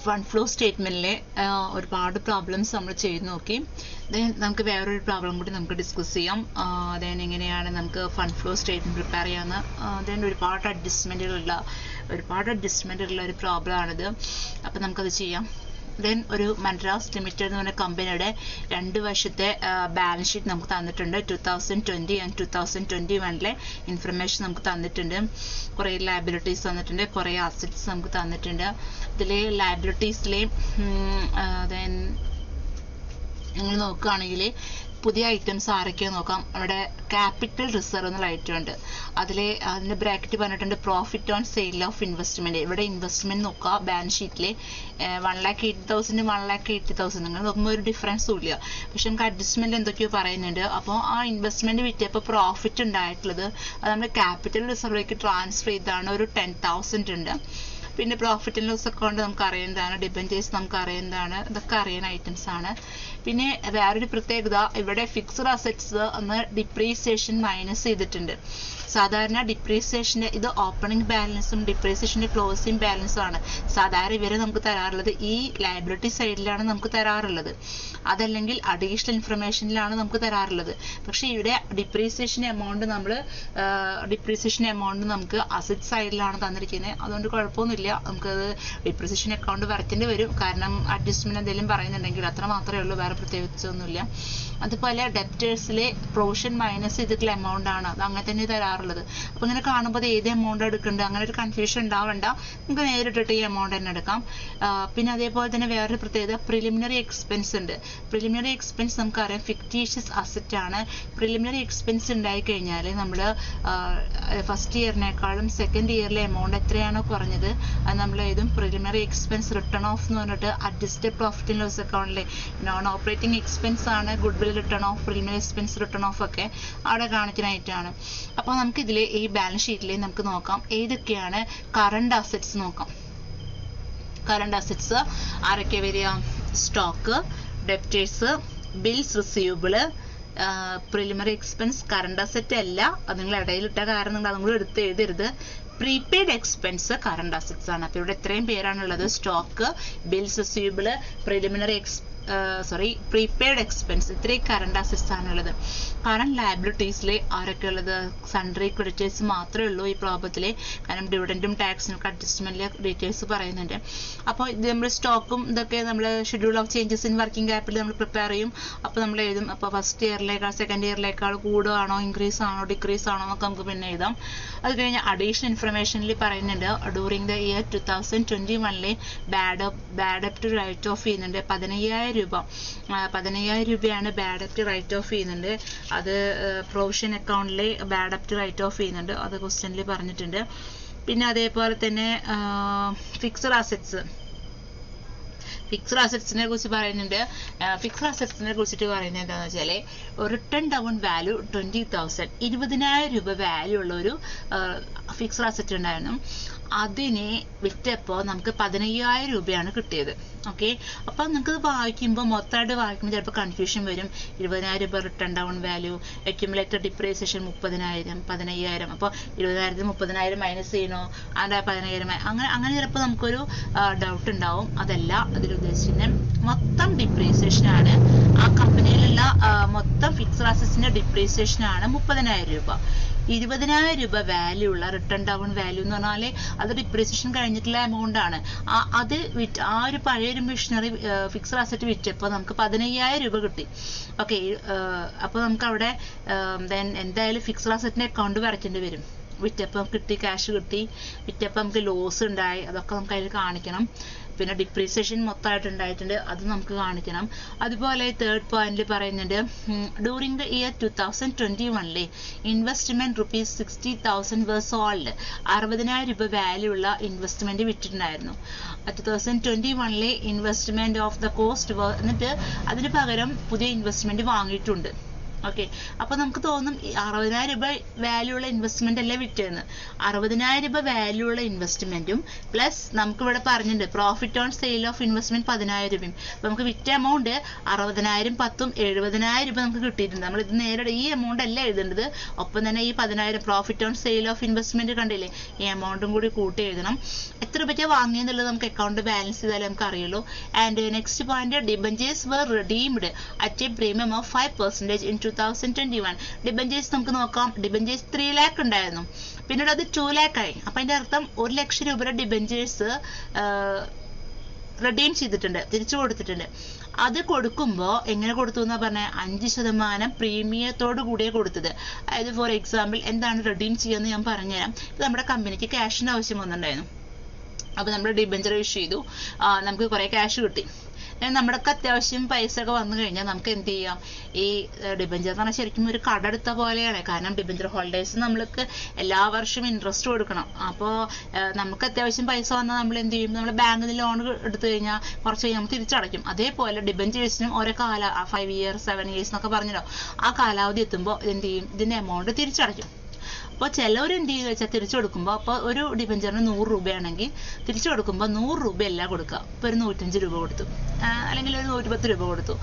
Fund flow സ്റ്റേറ്റ്മെന്റിലെ ഒരുപാട് problems നമ്മൾ ചെയ്ത് നോക്കി. നമുക്ക് വേറൊരു പ്രോബ്ലം കൂടി നമുക്ക് ഡിസ്കസ് ചെയ്യാം. എങ്ങനെയാണ് നമുക്ക് ഫണ്ട് ഫ്ലോ സ്റ്റേറ്റ്മെന്റ് പ്രിപ്പയർ ചെയ്യാമെന്ന്. ഒരുപാട് അഡ്ജസ്റ്റ്മെന്റുകളുള്ള ഒരു പ്രോബ്ലം ആണിത്. അപ്പം നമുക്കത് ചെയ്യാം. ഒരു മദ്രാസ് ലിമിറ്റഡ് എന്ന് പറഞ്ഞ കമ്പനിയുടെ 2 വർഷത്തെ ബാലൻസ് ഷീറ്റ് നമുക്ക് തന്നിട്ടുണ്ട്. 2020 ആൻഡ് 2021 ഇൻഫർമേഷൻ നമുക്ക് തന്നിട്ടുണ്ട്. കുറേ ലയബിലിറ്റീസ് തന്നിട്ടുണ്ട്, കുറേ അസറ്റ്സ് നമുക്ക് തന്നിട്ടുണ്ട്. ഇതിലെ ലയബിലിറ്റീസിലെ നിങ്ങൾ നോക്കുകയാണെങ്കിൽ പുതിയ ഐറ്റംസ് ആരൊക്കെയാണ് നോക്കാം. അവിടെ ക്യാപിറ്റൽ റിസർവ് എന്നുള്ള ഐറ്റം ഉണ്ട്. അതിൻ്റെ ബ്രാക്കറ്റ് പറഞ്ഞിട്ടുണ്ട് profit on sale of investment. ഇവിടെ ഇൻവെസ്റ്റ്മെന്റ് നോക്കുക ബാലൻസ് ഷീറ്റിൽ 1,80,000 1,80,000 നിങ്ങൾ നോക്കുമ്പോൾ ഒരു ഡിഫറൻസും ഇല്ല. പക്ഷെ നമുക്ക് അഡ്ജസ്റ്റ്മെന്റ് എന്തൊക്കെയോ പറയുന്നുണ്ട്. അപ്പോൾ ആ ഇൻവെസ്റ്റ്മെന്റ് വിറ്റപ്പോൾ പ്രോഫിറ്റ് ഉണ്ടായിട്ടുള്ളത് അത് നമ്മൾ ക്യാപിറ്റൽ റിസർവിലേക്ക് ട്രാൻസ്ഫർ ചെയ്താണ്. ഒരു 10,000 ഉണ്ട്. പിന്നെ പ്രോഫിറ്റ് ആൻഡ് ലോസ് അക്കൗണ്ട് നമുക്ക് അറിയുന്നതാണ്, ഡിബെഞ്ചേഴ്സ് നമുക്ക് അറിയുന്നതാണ്, ഇതൊക്കെ അറിയുന്ന ഐറ്റംസ് ആണ്. പിന്നെ വേറൊരു പ്രത്യേകത, ഇവിടെ ഫിക്സ്ഡ് അസറ്റ്സ് ഒന്ന് ഡിപ്രീസിയേഷൻ മൈനസ് ചെയ്തിട്ടുണ്ട്. സാധാരണ ഡിപ്രീസിയേഷൻ്റെ ഇത് ഓപ്പണിംഗ് ബാലൻസും ഡിപ്രീസിയേഷൻ്റെ ക്ലോസിംഗ് ബാലൻസും ആണ് സാധാരണ ഇവരെ നമുക്ക് തരാറുള്ളത്. ഈ ലയബിലിറ്റി സൈഡിലാണ് നമുക്ക് തരാറുള്ളത്, അതല്ലെങ്കിൽ അഡീഷണൽ ഇൻഫർമേഷനിലാണ് നമുക്ക് തരാറുള്ളത്. പക്ഷെ ഇവിടെ ഡിപ്രീസിയേഷൻ എമൗണ്ട് നമുക്ക് അസറ്റ് സൈഡിലാണ് തന്നിരിക്കുന്നത്. അതുകൊണ്ട് കുഴപ്പമൊന്നുമില്ല, നമുക്കത് ഡിപ്രീസിയേഷൻ അക്കൗണ്ട് വരയ്ക്കേണ്ടി വരും. കാരണം അഡ്ജസ്റ്റ്മെന്റ് എന്തെങ്കിലും പറയുന്നുണ്ടെങ്കിൽ അത്ര മാത്രമേ ഉള്ളൂ, വേറെ പ്രത്യേകിച്ചൊന്നുമില്ല. അതുപോലെ ഡെപ്റ്റേഴ്സിലെ പ്രൊവിഷൻ മൈനസ് ചെയ്തിട്ടുള്ള എമൗണ്ട് ആണ്, അത് അങ്ങനെ തന്നെ തരാറുള്ളത്. അപ്പോൾ ഇങ്ങനെ കാണുമ്പോൾ ഏത് എമൗണ്ട് എടുക്കേണ്ടത് അങ്ങനെ ഒരു കൺഫ്യൂഷൻ ഉണ്ടാവണ്ട, നമുക്ക് നേരിട്ടിട്ട് ഈ എമൗണ്ട് തന്നെ എടുക്കാം. പിന്നെ അതേപോലെ തന്നെ വേറൊരു പ്രത്യേകത, പ്രിലിമിനറി എക്സ്പെൻസ് ഉണ്ട്. പ്രിലിമിനറി എക്സ്പെൻസ് നമുക്കറിയാം ഫിക്റ്റീഷ്യസ് അസറ്റ് ആണ്. പ്രിലിമിനറി എക്സ്പെൻസ് ഉണ്ടായി കഴിഞ്ഞാൽ നമ്മൾ ഫസ്റ്റ് ഇയറിനേക്കാളും സെക്കൻഡ് ഇയറിലെ എമൗണ്ട് എത്രയാണോ കുറഞ്ഞത് അത് നമ്മൾ എഴുതും പ്രിലിമിനറി എക്സ്പെൻസ് റിട്ടേൺ ഓഫ് എന്ന് പറഞ്ഞിട്ട്. അഡ്ജസ്റ്റഡ് പ്രോഫിറ്റ് ആൻഡ് ലോസ് അക്കൗണ്ടിലെ നോൺ ഓപ്പറേറ്റിംഗ് എക്സ്പെൻസ് ആണ് good will return of, preliminary expense return of ഒക്കെ അവിടെ കാണിക്കാനായിട്ടാണ്. അപ്പോൾ നമുക്ക് ഇതിൽ ഈ ബാലൻസ് ഷീറ്റിൽ നമുക്ക് നോക്കാം ഏതൊക്കെയാണ് കറണ്ട് അസറ്റ്സ് നോക്കാം. കറണ്ട് അസറ്റ്സ് ആരൊക്കെ വരിക? Stock, debtors, bills receivable, preliminary expense current asset അല്ല, അത് നിങ്ങൾ ഇടയിലിട്ട കാരണം നിങ്ങൾ അതും കൂടെ എടുത്ത് എഴുതരുത്. പ്രീപെയ്ഡ് എക്സ്പെൻസ് കറണ്ട് അസറ്റ്സ് ആണ്. അപ്പോൾ ഇവിടെ ഇത്രയും പേരാണുള്ളത്: stock, bills receivable, prepaid expense, ഇത്രയും കറണ്ട് അസറ്റ്സ് ആണുള്ളത്. കറണ്ട് ലയബിലിറ്റീസിൽ ആരൊക്കെ ഉള്ളത്? സൺട്രി ക്രെഡിറ്റേഴ്സ് മാത്രമേ ഉള്ളൂ ഈ പ്രോബ്ലത്തിൽ. കാരണം ഡിവിഡൻറ്റും ടാക്സിനും അഡ്ജസ്റ്റ്മെന്റിലെ ഡീറ്റെയിൽസ് പറയുന്നുണ്ട്. അപ്പോൾ ഇത് നമ്മൾ സ്റ്റോക്കും ഇതൊക്കെ നമ്മൾ schedule of changes in working capital നമ്മൾ പ്രിപ്പയർ ചെയ്യും. അപ്പോൾ നമ്മൾ എഴുതും. അപ്പോൾ ഫസ്റ്റ് ഇയറിലേക്കാൾ സെക്കൻഡ് ഇയറിലേക്കാൾ കൂടുകയാണോ ഇൻക്രീസ് ആണോ ഡിക്രീസ് ആണോ എന്നൊക്കെ നമുക്ക് പിന്നെ എഴുതാം. അത് കഴിഞ്ഞ് അഡീഷണൽ ഇൻഫർമേഷനിൽ പറയുന്നുണ്ട് ഡ്യൂറിങ് ദ ഇയർ 2021 ബാഡ് ഡെപ്റ്റ് റൈറ്റ് ഓഫ് ചെയ്യുന്നുണ്ട് 15,000 രൂപ. 15,000 രൂപയാണ് ബാഡ് ഡെപ്റ്റ് റൈറ്റ് ഓഫ് ചെയ്യുന്നുണ്ട്. അത് പ്രൊവിഷൻ അക്കൗണ്ടിലെ ബാഡ് ഡെപ്റ്റ് റൈറ്റ് ഓഫ് ചെയ്യുന്നുണ്ട്, അത് ക്വസ്റ്റ്യനിൽ പറഞ്ഞിട്ടുണ്ട്. പിന്നെ അതേപോലെ തന്നെ ഫിക്സഡ് അസറ്റ്സിനെ കുറിച്ച് പറയുന്നുണ്ട്. ഫിക്സഡ് അസറ്റ്സിനെ കുറിച്ചിട്ട് പറയുന്നത് എന്താണെന്ന് വെച്ചാൽ റിട്ടേൺ ഡൗൺ വാല്യൂ 20,000, 20,000 രൂപ വാല്യൂ ഉള്ള ഒരു ഫിക്സഡ് അസറ്റ് ഉണ്ടായിരുന്നു. അതിനെ വിറ്റപ്പോൾ നമുക്ക് 15,000 രൂപയാണ് കിട്ടിയത്. ഓക്കെ, അപ്പം നിങ്ങൾക്ക് വായിക്കുമ്പോൾ മൊത്തമായിട്ട് വായിക്കുമ്പോൾ ചിലപ്പോൾ കൺഫ്യൂഷൻ വരും. 20,000 രൂപ return down value, accumulated depreciation 30,000, 15,000. അപ്പോൾ 20,000 30,000 മൈനസ് ചെയ്യണോ, അതിൻ്റെ 15,000 അങ്ങനെ ചിലപ്പോൾ നമുക്കൊരു ഡൗട്ട് ഉണ്ടാവും. അതല്ല അതിൽ ഉദ്ദേശിക്കുന്നത് മൊത്തം ഡിപ്രീസിയേഷൻ ആണ്. ആ കമ്പനിയിലുള്ള മൊത്തം ഫിക്സഡ് അസറ്റ്സിന്റെ ഡിപ്രീസിയേഷൻ ആണ് 30,000 രൂപ. 20,000 രൂപ വാല്യൂ ഉള്ള റിട്ടേൺ ഡൗൺ വാല്യൂ എന്ന് പറഞ്ഞാൽ അത് ഡിപ്രീസിയേഷൻ കഴിഞ്ഞിട്ടുള്ള എമൗണ്ട് ആണ്. അത് ആ ഒരു പഴയൊരു മെഷീനറി ഫിക്സഡ് അസറ്റ് വിറ്റപ്പോൾ നമുക്ക് 15,000 രൂപ കിട്ടി. ഓക്കെ, അപ്പോൾ നമുക്ക് അവിടെ എന്തായാലും ഫിക്സഡ് അസറ്റിന്റെ അക്കൗണ്ട് വരയ്ക്കേണ്ടി വരും. വിറ്റപ്പം കിട്ടി, ക്യാഷ് കിട്ടി, വിറ്റപ്പം നമുക്ക് ലോസ് ഉണ്ടായി, അതൊക്കെ നമുക്ക് അതിൽ കാണിക്കണം. പിന്നെ ഡിപ്രീസിയേഷൻ മൊത്തമായിട്ട് ഉണ്ടായിട്ടുണ്ട്, അത് നമുക്ക് കാണിക്കണം. അതുപോലെ തേർഡ് പോയിന്റിൽ പറയുന്നുണ്ട് during the year 2021 investment ₹60,000 was sold. 60,000 രൂപ വാല്യൂ ഉള്ള ഇൻവെസ്റ്റ്മെന്റ് വിറ്റിട്ടുണ്ടായിരുന്നു. 2021 ഇൻവെസ്റ്റ്മെന്റ് ഓഫ് ദ കോസ്റ്റ് എന്നിട്ട് അതിന് പകരം പുതിയ ഇൻവെസ്റ്റ്മെന്റ് വാങ്ങിയിട്ടുണ്ട്. ഓക്കെ, അപ്പൊ നമുക്ക് തോന്നും 60,000 രൂപ വാല്യൂ ഉള്ള ഇൻവെസ്റ്റ്മെന്റ് അല്ലേ വിറ്റേന്ന്. 60,000 രൂപ വാല്യൂ ഉള്ള ഇൻവെസ്റ്റ്മെന്റും പ്ലസ് നമുക്ക് ഇവിടെ പറഞ്ഞിട്ടുണ്ട് profit on sale of investment 10,000 രൂപയും. അപ്പൊ നമുക്ക് വിറ്റ എമൗണ്ട് 60,000 10 70,000 രൂപ നമുക്ക് കിട്ടിയിട്ടുണ്ട്. നമ്മൾ ഇത് നേരെ ഈ എമൗണ്ട് അല്ല എഴുതേണ്ടത്, ഒപ്പം തന്നെ ഈ 10,000 profit on sale of investment കണ്ടില്ലേ, ഈ എമൗണ്ടും കൂടി കൂട്ടി എഴുതണം. എത്ര രൂപയ്ക്ക് വാങ്ങിയെന്നുള്ളത് നമുക്ക് അക്കൗണ്ട് ബാലൻസ് ചെയ്താലേ നമുക്ക് അറിയുള്ളൂ. And next point, debentures were redeemed at a premium of 5% in 2021. Debentures നമുക്ക് നോക്കാം. ഡിബഞ്ചേഴ്സ് 3 lakh ഉണ്ടായിരുന്നു, പിന്നീട് അത് 2 lakh ആയി. അപ്പൊ അതിന്റെ അർത്ഥം 1 ലക്ഷം രൂപയുടെ ഡിബഞ്ചേഴ്സ് റിഡീം ചെയ്തിട്ടുണ്ട്, തിരിച്ചു കൊടുത്തിട്ടുണ്ട്. അത് കൊടുക്കുമ്പോൾ എങ്ങനെ കൊടുത്തു എന്നാ പറഞ്ഞാൽ 5% പ്രീമിയത്തോട് കൂടിയാണ് കൊടുത്തത്. അതായത് ഫോർ എക്സാമ്പിൾ എന്താണ് റിഡീം ചെയ്യാന്ന് ഞാൻ പറഞ്ഞുതരാം. ഇത് നമ്മുടെ കമ്പനിക്ക് ക്യാഷിന്റെ ആവശ്യം വന്നിട്ടുണ്ടായിരുന്നു. അപ്പൊ നമ്മൾ ഡിബഞ്ചർ ഇഷ്യൂ ചെയ്തു, നമുക്ക് കുറെ ക്യാഷ് കിട്ടി. നമ്മുടെയൊക്കെ അത്യാവശ്യം പൈസ ഒക്കെ വന്നു കഴിഞ്ഞാൽ നമുക്ക് എന്ത് ചെയ്യാം, ഈ ഡിബഞ്ചർ എന്ന് പറഞ്ഞാൽ ശരിക്കും ഒരു കടമെടുത്ത പോലെയാണ്. കാരണം ഡിബഞ്ചർ ഹോൾഡേഴ്സ് നമ്മൾക്ക് എല്ലാ വർഷവും ഇൻട്രസ്റ്റ് കൊടുക്കണം. അപ്പോൾ നമുക്ക് അത്യാവശ്യം പൈസ വന്നാൽ നമ്മൾ എന്ത് ചെയ്യും, നമ്മൾ ബാങ്കിൽ നിന്ന് ലോൺ എടുത്തു കഴിഞ്ഞാൽ കുറച്ച് കഴിഞ്ഞാൽ നമ്മൾ തിരിച്ചടയ്ക്കും. അതേപോലെ ഡിബഞ്ചേഴ്സിനും ഓരോ 5 years 7 years എന്നൊക്കെ പറഞ്ഞല്ലോ, ആ കാലാവധി എത്തുമ്പോൾ എന്ത് ചെയ്യും, ഇതിന്റെ എമൗണ്ട് തിരിച്ചടയ്ക്കും. അപ്പോൾ ചിലവർ എന്ത് ചെയ്യുക വെച്ചാൽ തിരിച്ചു കൊടുക്കുമ്പോൾ, അപ്പോൾ ഒരു ഡിബഞ്ചറിന് 100 രൂപയാണെങ്കിൽ തിരിച്ചു കൊടുക്കുമ്പോൾ 100 രൂപയല്ല കൊടുക്കുക, ഇപ്പോൾ ഒരു 105 രൂപ കൊടുത്തു, അല്ലെങ്കിൽ ഒരു 110 രൂപ കൊടുത്തു.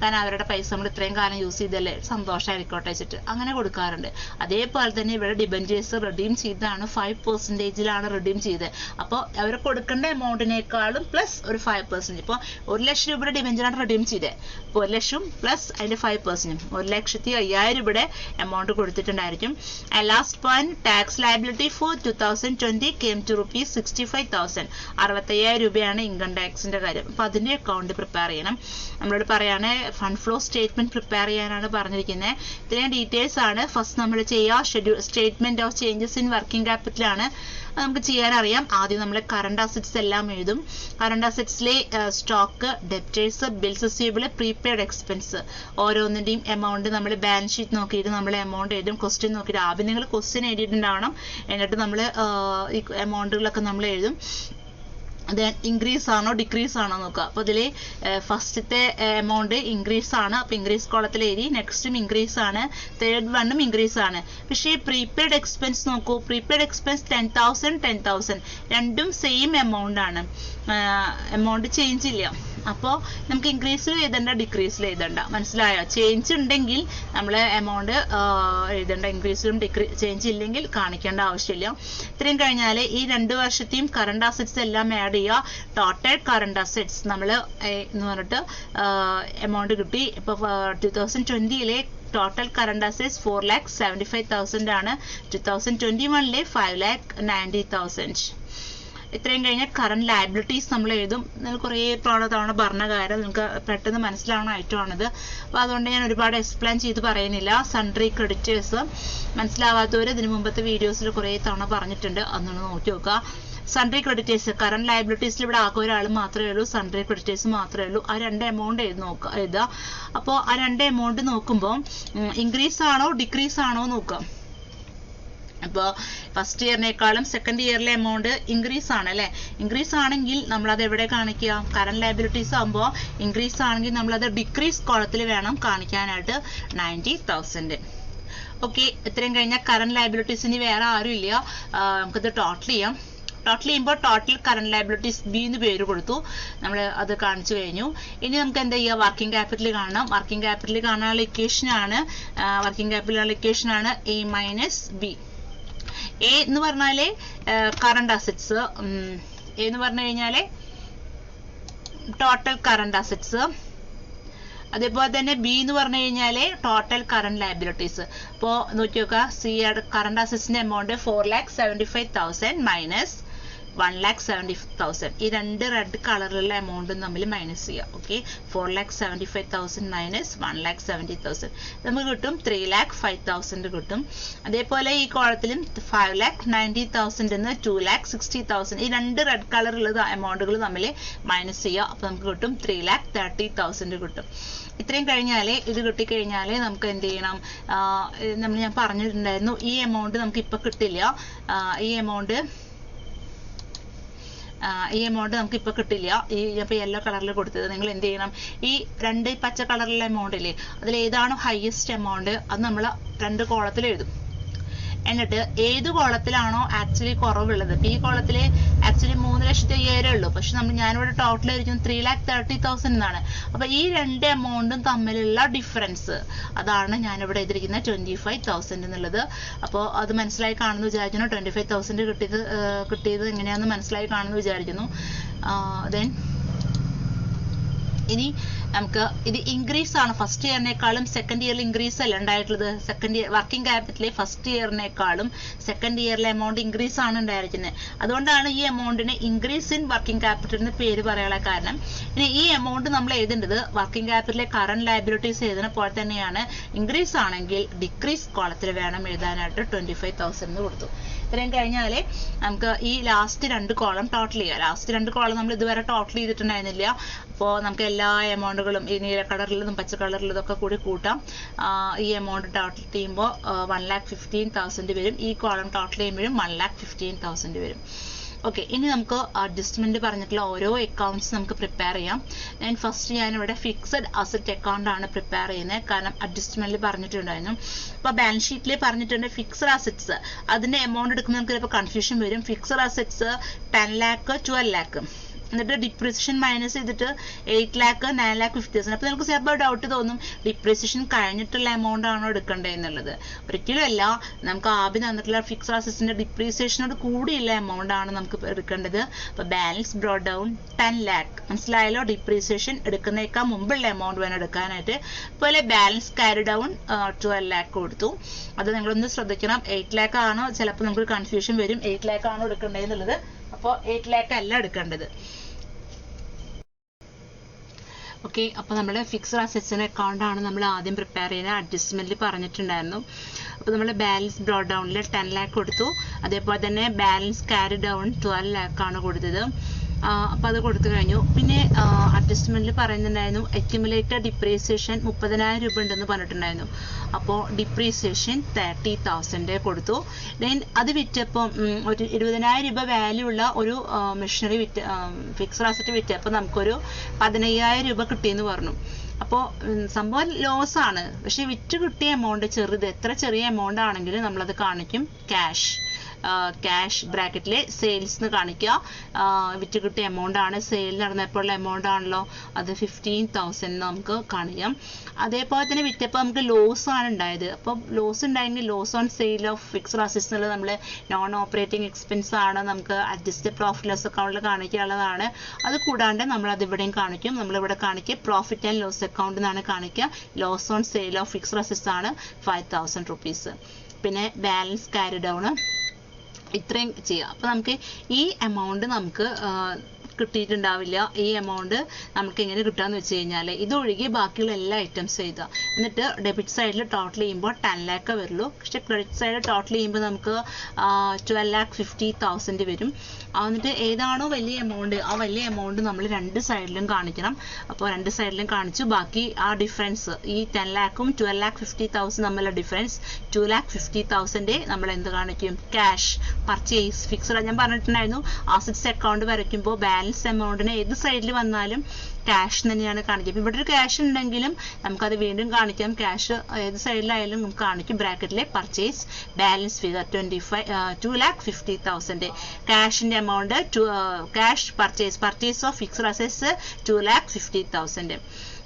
കാരണം അവരുടെ പൈസ നമ്മൾ ഇത്രയും കാലം യൂസ് ചെയ്തല്ലേ, സന്തോഷമായിരിക്കോട്ടെ വെച്ചിട്ട് അങ്ങനെ കൊടുക്കാറുണ്ട്. അതേപോലെ തന്നെ ഇവിടെ ഡിബഞ്ചേഴ്സ് റിഡീം ചെയ്താണ് 5%ലാണ് റിഡീം ചെയ്തത്. അപ്പോൾ അവർ കൊടുക്കേണ്ട എമൗണ്ടിനേക്കാളും പ്ലസ് ഒരു 5%. ഇപ്പോൾ 1 ലക്ഷം രൂപയുടെ ഡിബഞ്ചറാണ് റിഡീം ചെയ്തത്. അപ്പോൾ 1 ലക്ഷം പ്ലസ് അതിന്റെ 5%, 1,05,000 രൂപയുടെ എമൗണ്ട് കൊടുത്തിട്ടുണ്ടായിരിക്കും. Last point, tax liability for 2020 came to rupees 65,000. 65,000 രൂപയാണ് ഇൻകം ടാക്സിന്റെ കാര്യം. അപ്പൊ അതിന്റെ അക്കൗണ്ട് പ്രിപ്പയർ ചെയ്യണം. നമ്മളോട് പറയാണ് ഫണ്ട് ഫ്ലോ സ്റ്റേറ്റ്മെന്റ് പ്രിപ്പയർ ചെയ്യാനാണ് പറഞ്ഞിരിക്കുന്നത്. ഇത്രയും ഡീറ്റെയിൽസ് ആണ് ഫസ്റ്റ് നമ്മൾ ചെയ്യുക. Schedule statement of changes in working ക്യാപിറ്റലാണ് നമുക്ക് ചെയ്യാനറിയാം. ആദ്യം നമ്മൾ കറണ്ട് അസറ്റ്സ് എല്ലാം എഴുതും. കറണ്ട് അസറ്റ്സിലെ stock, debtors, bills receivable, prepaid expense, ഓരോന്നിന്റെയും എമൗണ്ട് നമ്മൾ ബാലൻസ് ഷീറ്റ് നോക്കിയിട്ട് നമ്മൾ എമൗണ്ട് എഴുതും. ക്വസ്റ്റ്യൻ നോക്കിയിട്ട് ആദ്യം നിങ്ങൾ ക്വസ്റ്റ്യൻ എഴുതിയിട്ടുണ്ടാവണം, എന്നിട്ട് നമ്മൾ ഈ എമൗണ്ടുകളൊക്കെ നമ്മൾ എഴുതും. അത് ഇൻക്രീസ് ആണോ ഡിക്രീസ് ആണോ നോക്കുക. അപ്പോൾ ഇതിൽ ഫസ്റ്റത്തെ എമൗണ്ട് ഇൻക്രീസ് ആണ്, അപ്പോൾ ഇൻക്രീസ് കോളത്തിൽ എഴുതി. നെക്സ്റ്റും ഇൻക്രീസ് ആണ്, തേർഡ് വണ്ണും ഇൻക്രീസ് ആണ്. പക്ഷേ പ്രീപെയ്ഡ് എക്സ്പെൻസ് നോക്കൂ. പ്രീപെയ്ഡ് എക്സ്പെൻസ് 10,000 രണ്ടും സെയിം എമൗണ്ട് ആണ്, എമൗണ്ട് ചേഞ്ച് ഇല്ല. അപ്പോൾ നമുക്ക് ഇൻക്രീസിൽ എഴുതണ്ട, ഡിക്രീസിൽ എഴുതണ്ട. മനസ്സിലായോ? ചേഞ്ച് ഉണ്ടെങ്കിൽ നമ്മൾ എമൗണ്ട് എഴുതണ്ട, ഇൻക്രീസിലും ചേഞ്ച് ഇല്ലെങ്കിൽ കാണിക്കേണ്ട ആവശ്യമില്ല. ഇത്രയും കഴിഞ്ഞാൽ ഈ 2 വർഷത്തെയും കറണ്ട് അസറ്റ്സ് എല്ലാം ആഡ് ചെയ്യുക. ടോട്ടൽ കറണ്ട് അസറ്റ്സ് നമ്മൾ എന്ന് പറഞ്ഞിട്ട് എമൗണ്ട് കിട്ടി. ഇപ്പോൾ 2020 ടോട്ടൽ കറണ്ട് അസറ്റ്സ് 4,75,000 ആണ്. 2021 5,90,000. ഇത്രയും കഴിഞ്ഞാൽ കറണ്ട് ലയബിലിറ്റീസ് നമ്മൾ എഴുതും. നിങ്ങൾ കുറേ തവണ പറഞ്ഞ കാര്യം നിങ്ങൾക്ക് പെട്ടെന്ന് മനസ്സിലാവണ ഐറ്റമാണിത്. അപ്പോൾ അതുകൊണ്ട് ഞാൻ ഒരുപാട് എക്സ്പ്ലെയിൻ ചെയ്ത് പറയുന്നില്ല. സൺട്രി ക്രെഡിറ്റേഴ്സ് മനസ്സിലാവാത്തവർ ഇതിനു മുമ്പത്തെ വീഡിയോസിൽ കുറേ തവണ പറഞ്ഞിട്ടുണ്ട്, അതൊന്ന് നോക്കി നോക്കുക. സൺട്രി ക്രെഡിറ്റേഴ്സ് കറണ്ട് ലയബിലിറ്റീസിൽ ഇവിടെ ആകെ ഒരാൾ മാത്രമേ ഉള്ളൂ, സൺട്രി ക്രെഡിറ്റേഴ്സ് മാത്രമേ ഉള്ളൂ. ആ 2 എമൗണ്ട് എഴുതുക. അപ്പോൾ ആ 2 എമൗണ്ട് നോക്കുമ്പോൾ ഇൻക്രീസ് ആണോ ഡിക്രീസ് ആണോ നോക്കാം. അപ്പോൾ ഫസ്റ്റ് ഇയറിനേക്കാളും സെക്കൻഡ് ഇയറിലെ എമൗണ്ട് ഇൻക്രീസ് ആണ് അല്ലേ. ഇൻക്രീസ് ആണെങ്കിൽ നമ്മളത് എവിടെ കാണിക്കുക? കറണ്ട് ലയബിലിറ്റീസ് ആകുമ്പോൾ ഇൻക്രീസ് ആണെങ്കിൽ നമ്മളത് ഡിക്രീസ് കോളത്തിൽ വേണം കാണിക്കാനായിട്ട്. 90,000. ഓക്കെ, ഇത്രയും കഴിഞ്ഞാൽ കറണ്ട് ലയബിലിറ്റീസിന് വേറെ ആരും ഇല്ല. നമുക്കത് ടോട്ടൽ ചെയ്യാം. ടോട്ടൽ ചെയ്യുമ്പോൾ ടോട്ടൽ കറണ്ട് ലയബിലിറ്റീസ് ബി എന്ന് പേര് കൊടുത്തു, നമ്മൾ അത് കാണിച്ചു കഴിഞ്ഞു. ഇനി നമുക്ക് എന്താ ചെയ്യുക? വർക്കിംഗ് ക്യാപിറ്റൽ കാണണം. വർക്കിംഗ് ക്യാപിറ്റൽ കാണാനുള്ള ഇക്വേഷൻ ആണ്, വർക്കിംഗ് ക്യാപിറ്റൽ ഇക്വേഷൻ ആണ് എ മൈനസ് ബി. എ എന്ന് പറഞ്ഞാല് കറണ്ട് അസറ്റ്സ്, എ എന്ന് പറഞ്ഞു കഴിഞ്ഞാല് ടോട്ടൽ കറണ്ട് അസറ്റ്സ്. അതേപോലെ തന്നെ ബി എന്ന് പറഞ്ഞു കഴിഞ്ഞാല് ടോട്ടൽ കറണ്ട് ലയബിലിറ്റീസ്. അപ്പോൾ നോക്കി നോക്കുക, സി കറണ്ട് അസറ്റ്സിന്റെ എമൗണ്ട് 4,75,000 മൈനസ് 1,70,000. ഈ 2 റെഡ് കളറിലുള്ള എമൗണ്ടും തമ്മിൽ മൈനസ് ചെയ്യാം. ഓക്കെ, 4,75,000 മൈനസ് 1,70,000 നമുക്ക് കിട്ടും 3,05,000 കിട്ടും. അതേപോലെ ഈ കോളത്തിലും 5,90,000 എന്ന് 2,60,000. ഈ 2 റെഡ് കളറുള്ള എമൗണ്ടുകൾ തമ്മിൽ മൈനസ് ചെയ്യുക. അപ്പോൾ നമുക്ക് കിട്ടും 3,30,000 കിട്ടും. ഇത്രയും കഴിഞ്ഞാൽ ഇത് കിട്ടിക്കഴിഞ്ഞാൽ നമുക്ക് എന്ത് ചെയ്യണം? ഞാൻ പറഞ്ഞിട്ടുണ്ടായിരുന്നു ഈ എമൗണ്ട് നമുക്ക് ഇപ്പം കിട്ടില്ല. ഈ എമൗണ്ട് ഈ എമൗണ്ട് നമുക്ക് ഇപ്പോൾ കിട്ടില്ല. ഈ ഇപ്പോൾ യെല്ലോ കളറിൽ കൊടുത്തത് നിങ്ങൾ എന്ത് ചെയ്യണം, ഈ രണ്ട് പച്ച കളറിലുള്ള എമൗണ്ട് ഇല്ലേ, അതിൽ ഏതാണോ ഹയസ്റ്റ് എമൗണ്ട് അത് നമ്മൾ 2 കോളത്തിൽ എഴുതും. എന്നിട്ട് ഏത് കോളത്തിലാണോ ആക്ച്വലി കുറവുള്ളത്, ഈ കോളത്തിൽ ആക്ച്വലി 3,50,000 ഉള്ളൂ, പക്ഷെ ഞാനിവിടെ ടോട്ടൽ ആയിരിക്കും 3,30,000 എന്നാണ്. അപ്പൊ ഈ 2 എമൗണ്ടും തമ്മിലുള്ള ഡിഫറൻസ് അതാണ് ഞാനിവിടെ എഴുതിയിരിക്കുന്ന 25,000 എന്നുള്ളത്. അപ്പോൾ അത് മനസ്സിലായി കാണുന്നു വിചാരിക്കുന്നു. 25,000 കിട്ടിയത് എങ്ങനെയാണെന്ന് മനസ്സിലായി കാണുന്നു വിചാരിക്കുന്നു. ദെൻ ഇനി നമുക്ക് ഇത് ഇൻക്രീസ് ആണ്. ഫസ്റ്റ് ഇയറിനേക്കാളും സെക്കൻഡ് ഇയറിൽ ഇൻക്രീസ് അല്ല ഉണ്ടായിട്ടുള്ളത്. സെക്കൻഡ് ഇയർ വർക്കിംഗ് ക്യാപിറ്റലിലെ ഫസ്റ്റ് ഇയറിനേക്കാളും സെക്കൻഡ് ഇയറിലെ എമൗണ്ട് ഇൻക്രീസ് ആണ് ഉണ്ടായിരിക്കുന്നത്. അതുകൊണ്ടാണ് ഈ എമൗണ്ടിന് ഇൻക്രീസ് ഇൻ വർക്കിംഗ് ക്യാപിറ്റൽ എന്ന് പേര് പറയാനുള്ള കാരണം. ഇനി ഈ എമൗണ്ട് നമ്മൾ എഴുതേണ്ടത് വർക്കിംഗ് ക്യാപിറ്റലിലെ കറന്റ് ലയബിലിറ്റീസ് എഴുതുന്ന പോലെ തന്നെയാണ്. ഇൻക്രീസ് ആണെങ്കിൽ ഡിക്രീസ് കോളത്തിൽ വേണം എഴുതാനായിട്ട്. 25,000 എന്ന് കൊടുത്തു. ഇത്രയും കഴിഞ്ഞാലേ നമുക്ക് ഈ ലാസ്റ്റ് 2 കോളം ടോട്ടൽ ചെയ്യാം. ലാസ്റ്റ് 2 കോളം നമ്മൾ ഇതുവരെ ടോട്ടൽ ചെയ്തിട്ടുണ്ടായിരുന്നില്ല. അപ്പോൾ നമുക്ക് എല്ലാ എമൗണ്ടുകളും ഈ നീല കളറിലതും പച്ച കളറിലതും ഒക്കെ കൂടി കൂട്ടാം. ഈ എമൗണ്ട് ടോട്ടൽ ചെയ്യുമ്പോൾ 1,15,000 വരും. ഈ കോളം ടോട്ടൽ ചെയ്യുമ്പോഴും 1,15,000 വരും. ഓക്കെ, ഇനി നമുക്ക് അഡ്ജസ്റ്റ്മെന്റ് പറഞ്ഞിട്ടുള്ള ഓരോ അക്കൗണ്ട്സ് നമുക്ക് പ്രിപ്പയർ ചെയ്യാം. ഫസ്റ്റ് ഞാനിവിടെ ഫിക്സഡ് അസറ്റ് അക്കൗണ്ട് ആണ് പ്രിപ്പയർ ചെയ്യുന്നത്. കാരണം അഡ്ജസ്റ്റ്മെന്റിൽ പറഞ്ഞിട്ടുണ്ടായിരുന്നു. അപ്പോൾ ബാലൻസ് ഷീറ്റിൽ പറഞ്ഞിട്ടുണ്ട് ഫിക്സഡ് അസറ്റ്സ്, അതിന്റെ എമൗണ്ട് എടുക്കുമ്പോൾ നമുക്ക് ചിലപ്പോൾ കൺഫ്യൂഷൻ വരും. ഫിക്സഡ് അസറ്റ്സ് 10 lakh 12 lakh, എന്നിട്ട് ഡിപ്രീസിയേഷൻ മൈനസ് ചെയ്തിട്ട് 8 lakh 9,50,000. അപ്പോൾ നമുക്ക് ചിലപ്പോൾ ഡൗട്ട് തോന്നും ഡിപ്രീസിയേഷൻ കഴിഞ്ഞിട്ടുള്ള എമൗണ്ട് ആണോ എടുക്കേണ്ടത് എന്നുള്ളത്. ഒരിക്കലും അല്ല. നമുക്ക് ആദ്യം തന്നിട്ടുള്ള ഫിക്സഡ് അസറ്റ്സിന്റെ ഡിപ്രീസിയേഷനോട് കൂടിയുള്ള എമൗണ്ട് ആണ് നമുക്ക് എടുക്കേണ്ടത്. അപ്പോൾ ബാലൻസ് ബ്രോട്ട് ഡൗൺ 10 lakh. മനസ്സിലായല്ലോ? ഡിപ്രീസിയേഷൻ എടുക്കുന്നേക്കാൾ മുമ്പുള്ള എമൗണ്ട് വേണം എടുക്കാനായിട്ട്. അതുപോലെ ബാലൻസ് ക്യാരി ഡൗൺ 12 lakh കൊടുത്തു. അത് നിങ്ങളൊന്ന് ശ്രദ്ധിക്കണം. 8 lakh ആണ്, ചിലപ്പോൾ നമുക്ക് കൺഫ്യൂഷൻ വരും. 8 lakh ആണോ എടുക്കേണ്ടത് എന്നുള്ളത്. അപ്പോൾ 8 lakh അല്ല എടുക്കേണ്ടത്. ഓക്കെ, അപ്പോൾ നമ്മുടെ ഫിക്സഡ് അസറ്റ്സിന്റെ അക്കൗണ്ട് ആണ് നമ്മൾ ആദ്യം പ്രിപ്പയർ ചെയ്യുന്നത്. അഡ്ജസ്റ്റ്മെന്റിൽ പറഞ്ഞിട്ടുണ്ടായിരുന്നു. അപ്പോൾ നമ്മൾ ബാലൻസ് ബ്രോട്ട് ഡൗണിൽ 10 lakh കൊടുത്തു. അതേപോലെ തന്നെ ബാലൻസ് ക്യാരി ഡൗൺ 12 lakh ആണ് കൊടുത്തത്. അപ്പോൾ അത് കൊടുത്തു കഴിഞ്ഞു. പിന്നെ അഡ്ജസ്റ്റ്മെന്റിൽ പറയുന്നുണ്ടായിരുന്നു അക്യുമുലേറ്റഡ് ഡിപ്രീസിയേഷൻ 30,000 രൂപ ഉണ്ടെന്ന് പറഞ്ഞിട്ടുണ്ടായിരുന്നു. അപ്പോൾ ഡിപ്രീസിയേഷൻ 30,000 കൊടുത്തു. ദെൻ അത് വിറ്റപ്പോൾ ഒരു 20,000 രൂപ വാല്യൂ ഉള്ള ഒരു മെഷീനറി ഫിക്സഡ് അസറ്റ് വിറ്റപ്പോൾ നമുക്കൊരു 15,000 രൂപ കിട്ടിയെന്ന് പറഞ്ഞു. അപ്പോൾ സംഭവം ലോസ് ആണ്, പക്ഷെ വിറ്റ് കിട്ടിയ എമൗണ്ട് ചെറുത്. എത്ര ചെറിയ എമൗണ്ട് ആണെങ്കിലും നമ്മളത് കാണിക്കും ക്യാഷ്. ക്യാഷ് ബ്രാക്കറ്റിലെ സെയിൽസ് എന്ന് കാണിക്കുക. വിറ്റ് കിട്ടിയ എമൗണ്ട് ആണ്, സെയിൽ നടന്നപ്പോഴുള്ള എമൗണ്ട് ആണല്ലോ, അത് 15,000 നമുക്ക് കാണിക്കാം. അതേപോലെ തന്നെ വിറ്റപ്പോൾ നമുക്ക് ലോസ് ആണ് ഉണ്ടായത്. അപ്പോൾ ലോസ് ഉണ്ടായെങ്കിൽ loss on sale of fixed assets എന്നുള്ളത് നമ്മൾ നോൺ ഓപ്പറേറ്റിംഗ് എക്സ്പെൻസ് ആണ്, നമുക്ക് അഡ്ജസ്റ്റഡ് പ്രോഫിറ്റ് ലോസ് അക്കൗണ്ടിൽ കാണിക്കാനുള്ളതാണ്. അത് കൂടാണ്ട് നമ്മൾ അത് ഇവിടെയും കാണിക്കും. നമ്മളിവിടെ കാണിക്കുക പ്രോഫിറ്റ് ആൻഡ് ലോസ് അക്കൗണ്ട് എന്നാണ് കാണിക്കുക. Loss on sale of fixed assets ആണ് 5,000 rupees. പിന്നെ ബാലൻസ് ക്യാരി ഡൗൺ ഇത്രയും ചെയ്യാം. അപ്പോൾ നമുക്ക് ഈ എമൗണ്ട് നമുക്ക് കിട്ടിയിട്ടുണ്ടാവില്ല. ഈ എമൗണ്ട് നമുക്ക് എങ്ങനെ കിട്ടാന്ന് വെച്ച് കഴിഞ്ഞാൽ ഇതൊഴികെ ബാക്കിയുള്ള എല്ലാ ഐറ്റംസും എഴുതുക. എന്നിട്ട് ഡെബിറ്റ് സൈഡിൽ ടോട്ടൽ ചെയ്യുമ്പോൾ 10 lakh വരുള്ളൂ. പക്ഷെ ക്രെഡിറ്റ് സൈഡിൽ ടോട്ടൽ ചെയ്യുമ്പോൾ നമുക്ക് 12,50,000 വരും. എന്നിട്ട് ഏതാണോ വലിയ എമൗണ്ട് ആ വലിയ എമൗണ്ട് നമ്മൾ 2 സൈഡിലും കാണിക്കണം. അപ്പോൾ 2 സൈഡിലും കാണിച്ചു. ബാക്കി ആ ഡിഫറൻസ് ഈ 10 lakhും 12,50,000 തമ്മിലുള്ള ഡിഫറൻസ് 2,50,000 നമ്മൾ എന്ത് കാണിക്കും? Cash purchase fixed. ഞാൻ പറഞ്ഞിട്ടുണ്ടായിരുന്നു അസറ്റ്സ് അക്കൗണ്ട് വരയ്ക്കുമ്പോൾ ബാലൻസ് എമൗണ്ടിന് ഏത് സൈഡിൽ വന്നാലും ക്യാഷ് തന്നെയാണ് കാണിക്കുക. ഇവിടെ ഒരു ക്യാഷ് ഉണ്ടെങ്കിലും നമുക്കത് വീണ്ടും കാണിക്കാം. ക്യാഷ് ഏത് സൈഡിലായാലും നമുക്ക് കാണിക്കും. ബ്രാക്കറ്റിലെ പർച്ചേസ് ബാലൻസ് ഫിഗർ 2,50,000. ക്യാഷിന്റെ amount cash purchase of fixed assets 2,50,000.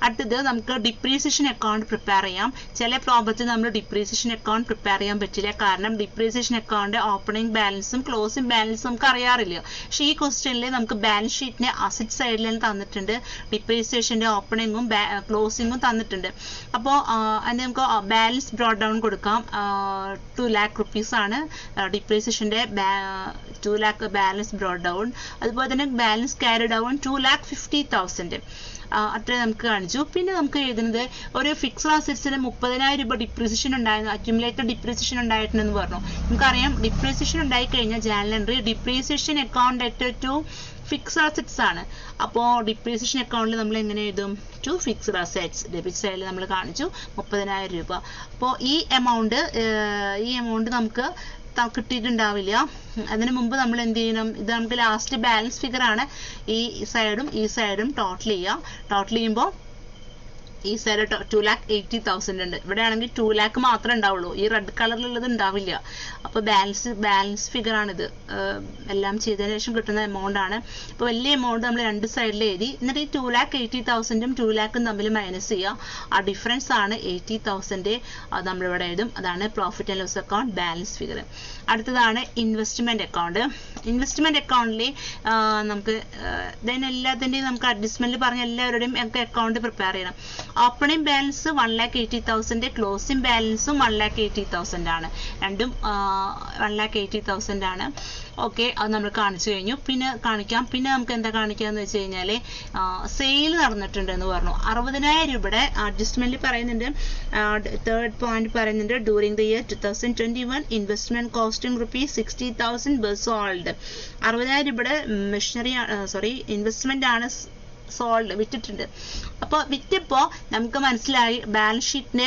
അടുത്തത് നമുക്ക് ഡിപ്രീസിയേഷൻ അക്കൗണ്ട് പ്രിപ്പയർ ചെയ്യാം. ചില പ്രോബ്ലത്തിൽ നമ്മൾ ഡിപ്രീസിയേഷൻ അക്കൗണ്ട് പ്രിപ്പയർ ചെയ്യാൻ പറ്റില്ല. കാരണം ഡിപ്രീസിയേഷൻ അക്കൗണ്ട് ഓപ്പണിംഗ് ബാലൻസും ക്ലോസിംഗ് ബാലൻസും നമുക്ക് അറിയാറില്ല. പക്ഷേ ഈ ക്വസ്റ്റ്യനിൽ നമുക്ക് ബാലൻസ് ഷീറ്റിന്റെ അസറ്റ് സൈഡിൽ തന്നിട്ടുണ്ട്, ഡിപ്രീസിയേഷന്റെ ഓപ്പണിംഗും ക്ലോസിംഗും തന്നിട്ടുണ്ട്. അപ്പോൾ അതിന് നമുക്ക് ബാലൻസ് ബ്രോട്ട് ഡൗൺ കൊടുക്കാം. 2 lakh rupees ആണ് ഡിപ്രീസിയേഷന്റെ 2 lakh ബാലൻസ് ബ്രോട്ട് ഡൗൺ. അതുപോലെ തന്നെ ബാലൻസ് ക്യാരി ഡൗൺ 2,50,000. അത്ര നമുക്ക് കാണിച്ചു. പിന്നെ നമുക്ക് എഴുതുന്നത് ഒരു ഫിക്സഡ് അസറ്റ്സിന് 30,000 രൂപ ഡിപ്രീസിയേഷൻ ഉണ്ടായിരുന്നു, അക്യുമുലേറ്റഡ് ഡിപ്രീസിയേഷൻ ഉണ്ടായിട്ടുണ്ടെന്ന് പറഞ്ഞു. നമുക്കറിയാം ഡിപ്രീസിയേഷൻ ഉണ്ടായി കഴിഞ്ഞാൽ journal entry depreciation account to fixed assets ആണ്. അപ്പോൾ ഡിപ്രീസിയേഷൻ അക്കൗണ്ടിൽ നമ്മൾ എങ്ങനെ എഴുതും? To fixed assets. ഡെബിറ്റ് സൈഡിൽ നമ്മൾ കാണിച്ചു 30,000 രൂപ. അപ്പോൾ ഈ എമൗണ്ട് നമുക്ക് കിട്ടിയിട്ടുണ്ടാവില്ല. അതിന് മുമ്പ് നമ്മൾ എന്ത് ചെയ്യണം, ഇത് നമുക്ക് ലാസ്റ്റ് ബാലൻസ് ഫിഗർ ആണ്. ഈ സൈഡും ടോട്ടൽ ചെയ്യുമ്പോൾ ഈ സൈഡ് 2,80,000 ഉണ്ട്. ഇവിടെ ആണെങ്കിൽ 2 lakh മാത്രമേ ഉണ്ടാവുള്ളൂ. ഈ റെഡ് കളറിലുള്ളത് ഉണ്ടാവില്ല. അപ്പോൾ ബാലൻസ് ഫിഗർ ആണിത്. എല്ലാം ചെയ്തതിന് ശേഷം കിട്ടുന്ന എമൗണ്ട് ആണ്. അപ്പോൾ വലിയ എമൗണ്ട് നമ്മൾ രണ്ട് സൈഡിൽ എഴുതി. എന്നിട്ട് ഈ 2,80,000 2 lakh തമ്മിൽ മൈനസ് ചെയ്യുക. ആ ഡിഫറൻസ് ആണ് 80,000. അത് നമ്മളിവിടെ എഴുതും. അതാണ് profit and loss account balance figure. അടുത്തതാണ് ഇൻവെസ്റ്റ്മെന്റ് അക്കൗണ്ട്. ഇൻവെസ്റ്റ്മെന്റ് അക്കൗണ്ടിൽ നമുക്ക് എല്ലാത്തിൻ്റെയും നമുക്ക് അഡ്ജസ്റ്റ്മെന്റ് പറഞ്ഞ എല്ലാവരുടെയും അക്കൗണ്ട് പ്രിപ്പയർ ചെയ്യണം. ഓപ്പണിംഗ് ബാലൻസ് 1,80,000, ക്ലോസിംഗ് ബാലൻസും 1,80,000 ആണ്. രണ്ടും 1,80,000 ആണ്. ഓക്കെ, അത് നമ്മൾ കാണിച്ചു കഴിഞ്ഞു. പിന്നെ നമുക്ക് എന്താ കാണിക്കാന്ന് വെച്ച് കഴിഞ്ഞാൽ സെയിൽ നടന്നിട്ടുണ്ട് എന്ന് പറഞ്ഞു. 60,000 രൂപയുടെ അഡ്ജസ്റ്റ്മെന്റ് പറയുന്നുണ്ട്. തേർഡ് പോയിന്റ് പറയുന്നുണ്ട്, during the year 2021 investment costing ₹60,000 were sold. 60,000 രൂപയുടെ ഇൻവെസ്റ്റ്മെന്റ് ആണ് വിറ്റിട്ടുണ്ട്. അപ്പോൾ വിറ്റപ്പോൾ നമുക്ക് മനസ്സിലായി, ബാലൻസ് ഷീറ്റിന്റെ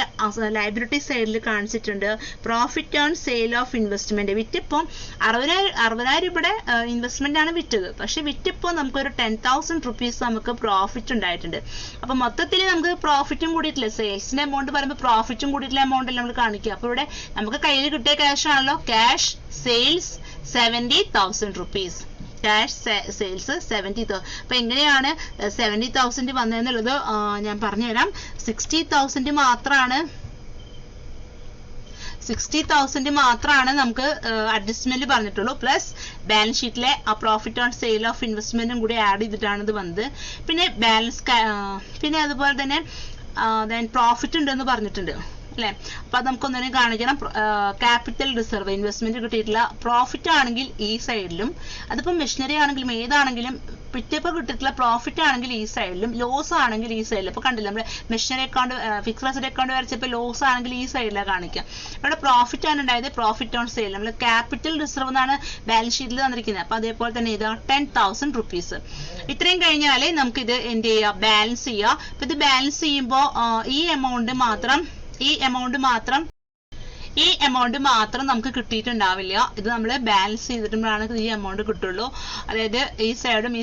ലയബിലിറ്റി സൈഡിൽ കാണിച്ചിട്ടുണ്ട് profit on sale of investment. വിറ്റപ്പോൾ 60,000 രൂപയുടെ ഇൻവെസ്റ്റ്മെന്റ് ആണ് വിറ്റത്. പക്ഷെ വിറ്റപ്പോൾ നമുക്കൊരു 10,000 rupees നമുക്ക് പ്രോഫിറ്റ് ഉണ്ടായിട്ടുണ്ട്. അപ്പൊ മൊത്തത്തിൽ നമുക്ക് പ്രോഫിറ്റും കൂടിയിട്ടില്ല. സെയിൽസിന്റെ എമൗണ്ട് പറയുമ്പോൾ പ്രോഫിറ്റും കൂടിയിട്ടുള്ള എമൗണ്ട് അല്ല നമ്മൾ കാണിക്കുക. അപ്പൊ ഇവിടെ നമുക്ക് കയ്യിൽ കിട്ടിയ ക്യാഷ് ആണല്ലോ. Cash sales 70,000 rupees. Cash sales 70,000. അപ്പൊ എങ്ങനെയാണ് 70,000 വന്നതെന്നുള്ളത് ഞാൻ പറഞ്ഞുതരാം. 60,000 മാത്രമാണ് നമുക്ക് അഡ്ജസ്റ്റ്മെന്റ് പറഞ്ഞിട്ടുള്ളൂ. പ്ലസ് ബാലൻസ് ഷീറ്റിലെ ആ പ്രോഫിറ്റ് ഓൺ സെയിൽ ഓഫ് ഇൻവെസ്റ്റ്മെന്റും കൂടി ആഡ് ചെയ്തിട്ടാണ് ഇത് വന്നത്. പിന്നെ അതുപോലെ തന്നെ പ്രോഫിറ്റ് ഉണ്ടെന്ന് പറഞ്ഞിട്ടുണ്ട് അല്ലെ. അപ്പൊ അത് നമുക്കൊന്നിനും കാണിക്കണം. ക്യാപിറ്റൽ റിസർവ് ഇൻവെസ്റ്റ്മെന്റ് കിട്ടിയിട്ടില്ല. പ്രോഫിറ്റ് ആണെങ്കിൽ ഈ സൈഡിലും, അതിപ്പോ മെഷീനറി ആണെങ്കിലും ഏതാണെങ്കിലും പിറ്റേപ്പോ കിട്ടിയിട്ടുള്ള പ്രോഫിറ്റ് ആണെങ്കിൽ ഈ സൈഡിലും, ലോസ് ആണെങ്കിൽ ഈ സൈഡിലും. ഇപ്പൊ കണ്ടില്ല, നമ്മുടെ machinery account fixed asset account വരച്ചപ്പോൾ ലോസ് ആണെങ്കിൽ ഈ സൈഡിലാണ് കാണിക്കുക. ഇവിടെ പ്രോഫിറ്റ് ആണ് ഉണ്ടായത്, പ്രോഫിറ്റ് ഓൺ സെയിൽ. നമ്മൾ ക്യാപിറ്റൽ റിസർവ് എന്നാണ് ബാലൻസ് ഷീറ്റിൽ തന്നിരിക്കുന്നത്. അപ്പൊ അതേപോലെ തന്നെ ഇത് 10,000 rupees. ഇത്രയും കഴിഞ്ഞാലേ നമുക്ക് ഇത് എന്ത് ചെയ്യുക, ബാലൻസ് ചെയ്യുക. അപ്പൊ ഇത് ബാലൻസ് ചെയ്യുമ്പോൾ ഈ എമൗണ്ട് മാത്രം നമുക്ക് കിട്ടിയിട്ടുണ്ടാവില്ല. ഇത് നമ്മൾ ബാലൻസ് ചെയ്തിട്ടുമ്പോഴാണ് ഈ എമൗണ്ട് കിട്ടുള്ളൂ. അതായത് ഈ സൈഡും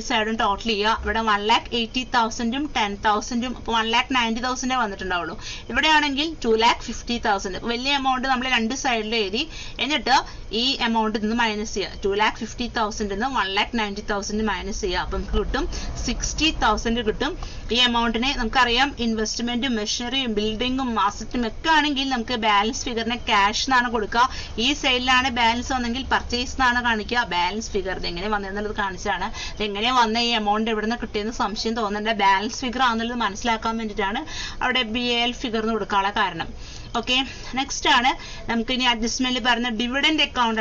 ടോട്ടൽ ചെയ്യുക. ഇവിടെ 1,80,000 10,000, അപ്പോൾ 1,90,000 വന്നിട്ടുണ്ടാവുള്ളൂ. ഇവിടെയാണെങ്കിൽ 2,50,000. വലിയ എമൗണ്ട് നമ്മൾ രണ്ട് സൈഡിൽ എഴുതി. എന്നിട്ട് ഈ എമൗണ്ട് നിന്ന് മൈനസ് ചെയ്യുക. 2,50,000 1,90,000 മൈനസ് ചെയ്യുക. അപ്പൊ നമുക്ക് കിട്ടും 60,000 കിട്ടും. ഈ എമൗണ്ടിനെ നമുക്കറിയാം, ഇൻവെസ്റ്റ്മെന്റും മെഷീനറിയും ബിൽഡിങ്ങും അസറ്റും ഒക്കെ ആണെങ്കിൽ നമുക്ക് ബാലൻസ് ഫിഗറിനെ ക്യാഷ് എന്നാണ് കൊടുക്കുക. ഈ സൈഡിലാണ് ബാലൻസ് വന്നെങ്കിൽ പർച്ചേസ് എന്നാണ് കാണിക്കുക. ബാലൻസ് ഫിഗർ എങ്ങനെ വന്നതെന്നുള്ളത് കാണിച്ചാണ്. എങ്ങനെ വന്ന ഈ എമൗണ്ട് എവിടെ നിന്ന് കിട്ടിയെന്ന് സംശയം തോന്നുന്നുണ്ട്. ബാലൻസ് ഫിഗർ ആണെന്നുള്ളത് മനസ്സിലാക്കാൻ വേണ്ടിയിട്ടാണ് അവിടെ BAL ഫിഗർ എന്ന് കൊടുക്കാനുള്ള കാരണം. ഓക്കെ, നെക്സ്റ്റ് ആണ് നമുക്ക് ഇനി അഡ്ജസ്റ്റ്മെന്റ് പറഞ്ഞ ഡിവിഡൻഡ് അക്കൗണ്ട്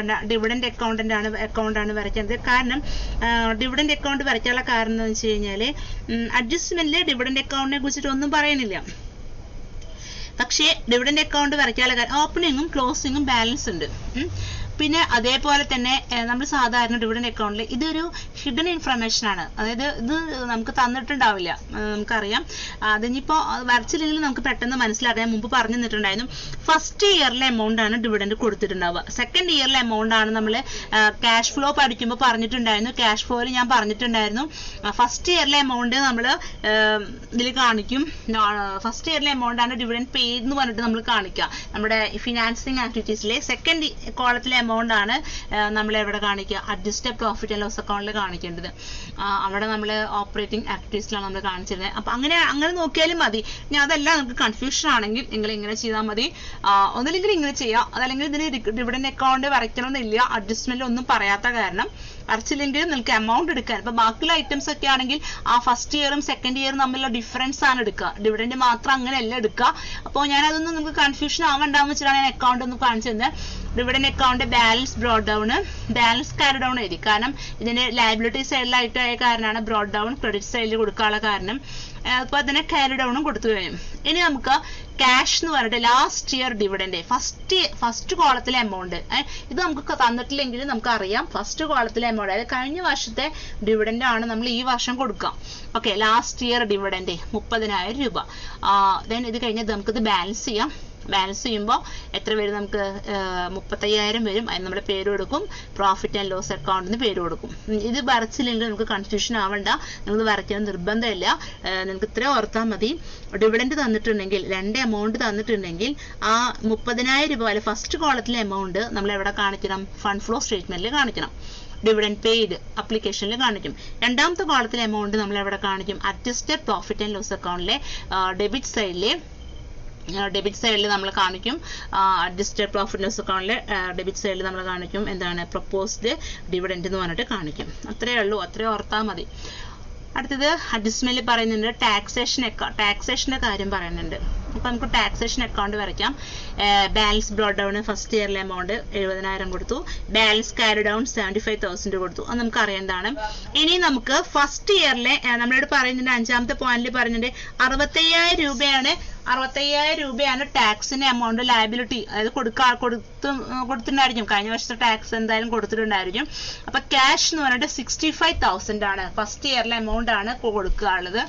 ആണ് വരയ്ക്കുന്നത്. കാരണം ഡിവിഡൻഡ് അക്കൗണ്ട് വരയ്ക്കാനുള്ള കാരണം എന്ന് വെച്ച് കഴിഞ്ഞാൽ അഡ്ജസ്റ്റ്മെന്റിൽ ഡിവിഡൻഡ് അക്കൗണ്ടിനെ കുറിച്ചിട്ട് ഒന്നും പറയുന്നില്ല. പക്ഷേ ഡിവിഡൻഡ് അക്കൗണ്ട് വരയ്ക്കാനുള്ള കാര്യം ഓപ്പണിങ്ങും ക്ലോസിങ്ങും ബാലൻസ് ഉണ്ട്. പിന്നെ അതേപോലെ തന്നെ നമ്മൾ സാധാരണ ഡിവിഡൻഡ് അക്കൗണ്ടിൽ ഇതൊരു ഹിഡൻ ഇൻഫർമേഷൻ ആണ്. അതായത് ഇത് നമുക്ക് തന്നിട്ടുണ്ടാവില്ല, നമുക്കറിയാം. അതിനിപ്പോ വരച്ചില്ലെങ്കിൽ നമുക്ക് പെട്ടെന്ന് മനസ്സിലാക്കാം. ഞാൻ മുമ്പ് പറഞ്ഞു തന്നിട്ടുണ്ടായിരുന്നു, ഫസ്റ്റ് ഇയറിലെ എമൗണ്ട് ആണ് ഡിവിഡൻഡ് കൊടുത്തിട്ടുണ്ടാവുക. സെക്കൻഡ് ഇയറിലെ എമൗണ്ട് ആണ് നമ്മൾ ക്യാഷ് ഫ്ലോ പഠിക്കുമ്പോൾ പറഞ്ഞിട്ടുണ്ടായിരുന്നു. ക്യാഷ് ഫ്ലോയിൽ ഞാൻ പറഞ്ഞിട്ടുണ്ടായിരുന്നു ഫസ്റ്റ് ഇയറിലെ എമൗണ്ട് നമ്മൾ ഇതിൽ കാണിക്കും. ഫസ്റ്റ് ഇയറിലെ എമൗണ്ട് ആണ് ഡിവിഡൻഡ് പെയ്ഡ് എന്ന് പറഞ്ഞിട്ട് നമ്മൾ കാണിക്കുക. നമ്മുടെ ഫിനാൻസിങ് ആക്ടിവിറ്റീസിലെ സെക്കൻഡ് കോളത്തിലെ എമൗണ്ട് ആണ് നമ്മൾ എവിടെ കാണിക്കുക, അഡ്ജസ്റ്റഡ് പ്രോഫിറ്റ് ആൻഡ് ലോസ് അക്കൗണ്ടിൽ കാണിക്കേണ്ടത്. അവിടെ നമ്മൾ ഓപ്പറേറ്റിംഗ് ആക്ടിവിറ്റീസിലാണ് നമ്മൾ കാണിച്ചിരുന്നത്. അപ്പൊ അങ്ങനെ നോക്കിയാലും മതി. ഇനി അതെല്ലാം നമുക്ക് കൺഫ്യൂഷൻ ആണെങ്കിൽ നിങ്ങൾ ഇങ്ങനെ ചെയ്താൽ മതി. ഒന്നില്ലെങ്കിൽ ഇങ്ങനെ ചെയ്യാം, അതല്ലെങ്കിൽ ഇതിന് ഡിവിഡൻഡ് അക്കൗണ്ട് വരയ്ക്കണമെന്നില്ല. അഡ്ജസ്റ്റ്മെന്റ് ഒന്നും പറയാത്ത കാരണം വരച്ചില്ലെങ്കിൽ നിങ്ങൾക്ക് എമൗണ്ട് എടുക്കാൻ. ഇപ്പൊ ബാക്കിയുള്ള ഐറ്റംസ് ഒക്കെ ആണെങ്കിൽ ആ ഫസ്റ്റ് ഇയറും സെക്കൻഡ് ഇയറും തമ്മിലുള്ള ഡിഫറൻസ് ആണ് എടുക്കുക. ഡിവിഡൻഡ് മാത്രം അങ്ങനെയല്ല എടുക്കുക. അപ്പോൾ ഞാൻ അതൊന്നും നിങ്ങൾക്ക് കൺഫ്യൂഷൻ ആവണ്ടാന്ന് വെച്ചിട്ടാണ് ഞാൻ അക്കൗണ്ട് ഒന്ന് കാണിച്ചു തന്നെ. Dividend account balance brought down, balance carry down എഴുതി. കാരണം ഇതിന്റെ ലയബിലിറ്റി സൈഡിലായിട്ടായ കാരണമാണ് ബ്രോഡ് ഡൗൺ, ക്രെഡിറ്റ് സൈഡിൽ കൊടുക്കാനുള്ള കാരണം. അതുപോലെ തന്നെ ക്യാരി ഡൗണും കൊടുത്തു കഴിഞ്ഞു. ഇനി നമുക്ക് ക്യാഷ് എന്ന് പറഞ്ഞിട്ട് ലാസ്റ്റ് ഇയർ ഡിവിഡൻഡ് ഫസ്റ്റ് കോളത്തിലെ എമൗണ്ട്. ഇത് നമുക്ക് തന്നിട്ടില്ലെങ്കിൽ നമുക്ക് അറിയാം ഫസ്റ്റ് കോളത്തിലെ എമൗണ്ട്, അതായത് കഴിഞ്ഞ വർഷത്തെ ഡിവിഡൻഡ് ആണ് നമ്മൾ ഈ വർഷം കൊടുക്കാം. ഓക്കെ, ലാസ്റ്റ് ഇയർ ഡിവിഡൻഡ് 30,000 രൂപ. ദെൻ ഇത് കഴിഞ്ഞത് നമുക്കിത് ബാലൻസ് ചെയ്യാം. ബാലൻസ് ചെയ്യുമ്പോൾ എത്ര വരും? നമുക്ക് 35,000 വരും. അതിന് നമ്മുടെ പേര് കൊടുക്കും, പ്രോഫിറ്റ് ആൻഡ് ലോസ് അക്കൗണ്ടിന് പേര് കൊടുക്കും. ഇത് വരച്ചില്ലെങ്കിൽ നമുക്ക് കൺഫ്യൂഷൻ ആവണ്ട, നിങ്ങൾ വരയ്ക്കാൻ നിർബന്ധമില്ല. നിങ്ങൾക്ക് ഇത്ര ഓർത്താൽ മതി. ഡിവിഡൻഡ് തന്നിട്ടുണ്ടെങ്കിൽ 2 എമൗണ്ട് തന്നിട്ടുണ്ടെങ്കിൽ ആ 30,000 രൂപ അല്ലെ ഫസ്റ്റ് കോളത്തിലെ എമൗണ്ട് നമ്മൾ എവിടെ കാണിക്കണം? ഫണ്ട് ഫ്ലോ സ്റ്റേറ്റ്മെന്റിൽ കാണിക്കണം. ഡിവിഡൻഡ് പെയ്ഡ് അപ്ലിക്കേഷനിൽ കാണിക്കും. രണ്ടാമത്തെ കോളത്തിലെ എമൗണ്ട് നമ്മൾ എവിടെ കാണിക്കും? അഡ്ജസ്റ്റഡ് പ്രോഫിറ്റ് ആൻഡ് ലോസ് അക്കൗണ്ടിലെ ഡെബിറ്റ് സൈഡിൽ നമ്മൾ കാണിക്കും. അഡ്ജസ്റ്റഡ് പ്രോഫിറ്റ് ലോസ് അക്കൗണ്ടിലെ ഡെബിറ്റ് സൈഡിൽ നമ്മൾ കാണിക്കും എന്താണ്? പ്രൊപ്പോസ്ഡ് ഡിവിഡൻഡ് എന്ന് പറഞ്ഞിട്ട് കാണിക്കും. അത്രയേ ഉള്ളൂ, അത്രയും ഓർത്താൽ മതി. അടുത്തത് അഡ്ജസ്റ്റ്മെന്റിൽ പറയുന്നുണ്ട് ടാക്സേഷന്റെ കാര്യം പറയുന്നുണ്ട്. അപ്പൊ നമുക്ക് ടാക്സേഷൻ അക്കൗണ്ട് വരയ്ക്കാം. ബാലൻസ് ബ്രോഡ് ഡൗൺ ഫസ്റ്റ് ഇയറിലെ എമൗണ്ട് 70,000 കൊടുത്തു. ബാലൻസ് ക്യാരി ഡൗൺ 75,000 കൊടുത്തു. അത് നമുക്ക് അറിയേണ്ടതാണ്. ഇനി നമുക്ക് ഫസ്റ്റ് ഇയറിലെ നമ്മളോട് പറയുന്നുണ്ട്, 5ാമത്തെ പോയിന്റിൽ പറയുന്നുണ്ട് 65,000 രൂപയാണ് ടാക്സിന്റെ എമൗണ്ട്, ലയബിലിറ്റി. അതായത് കൊടുത്തിട്ടുണ്ടായിരിക്കും. കഴിഞ്ഞ വർഷത്തെ ടാക്സ് എന്തായാലും കൊടുത്തിട്ടുണ്ടായിരിക്കും. അപ്പൊ ക്യാഷ് എന്ന് പറഞ്ഞിട്ട് 65,000 ആണ്. ഫസ്റ്റ് ഇയറിലെ എമൗണ്ട് ആണ് കൊടുക്കാനുള്ളത്.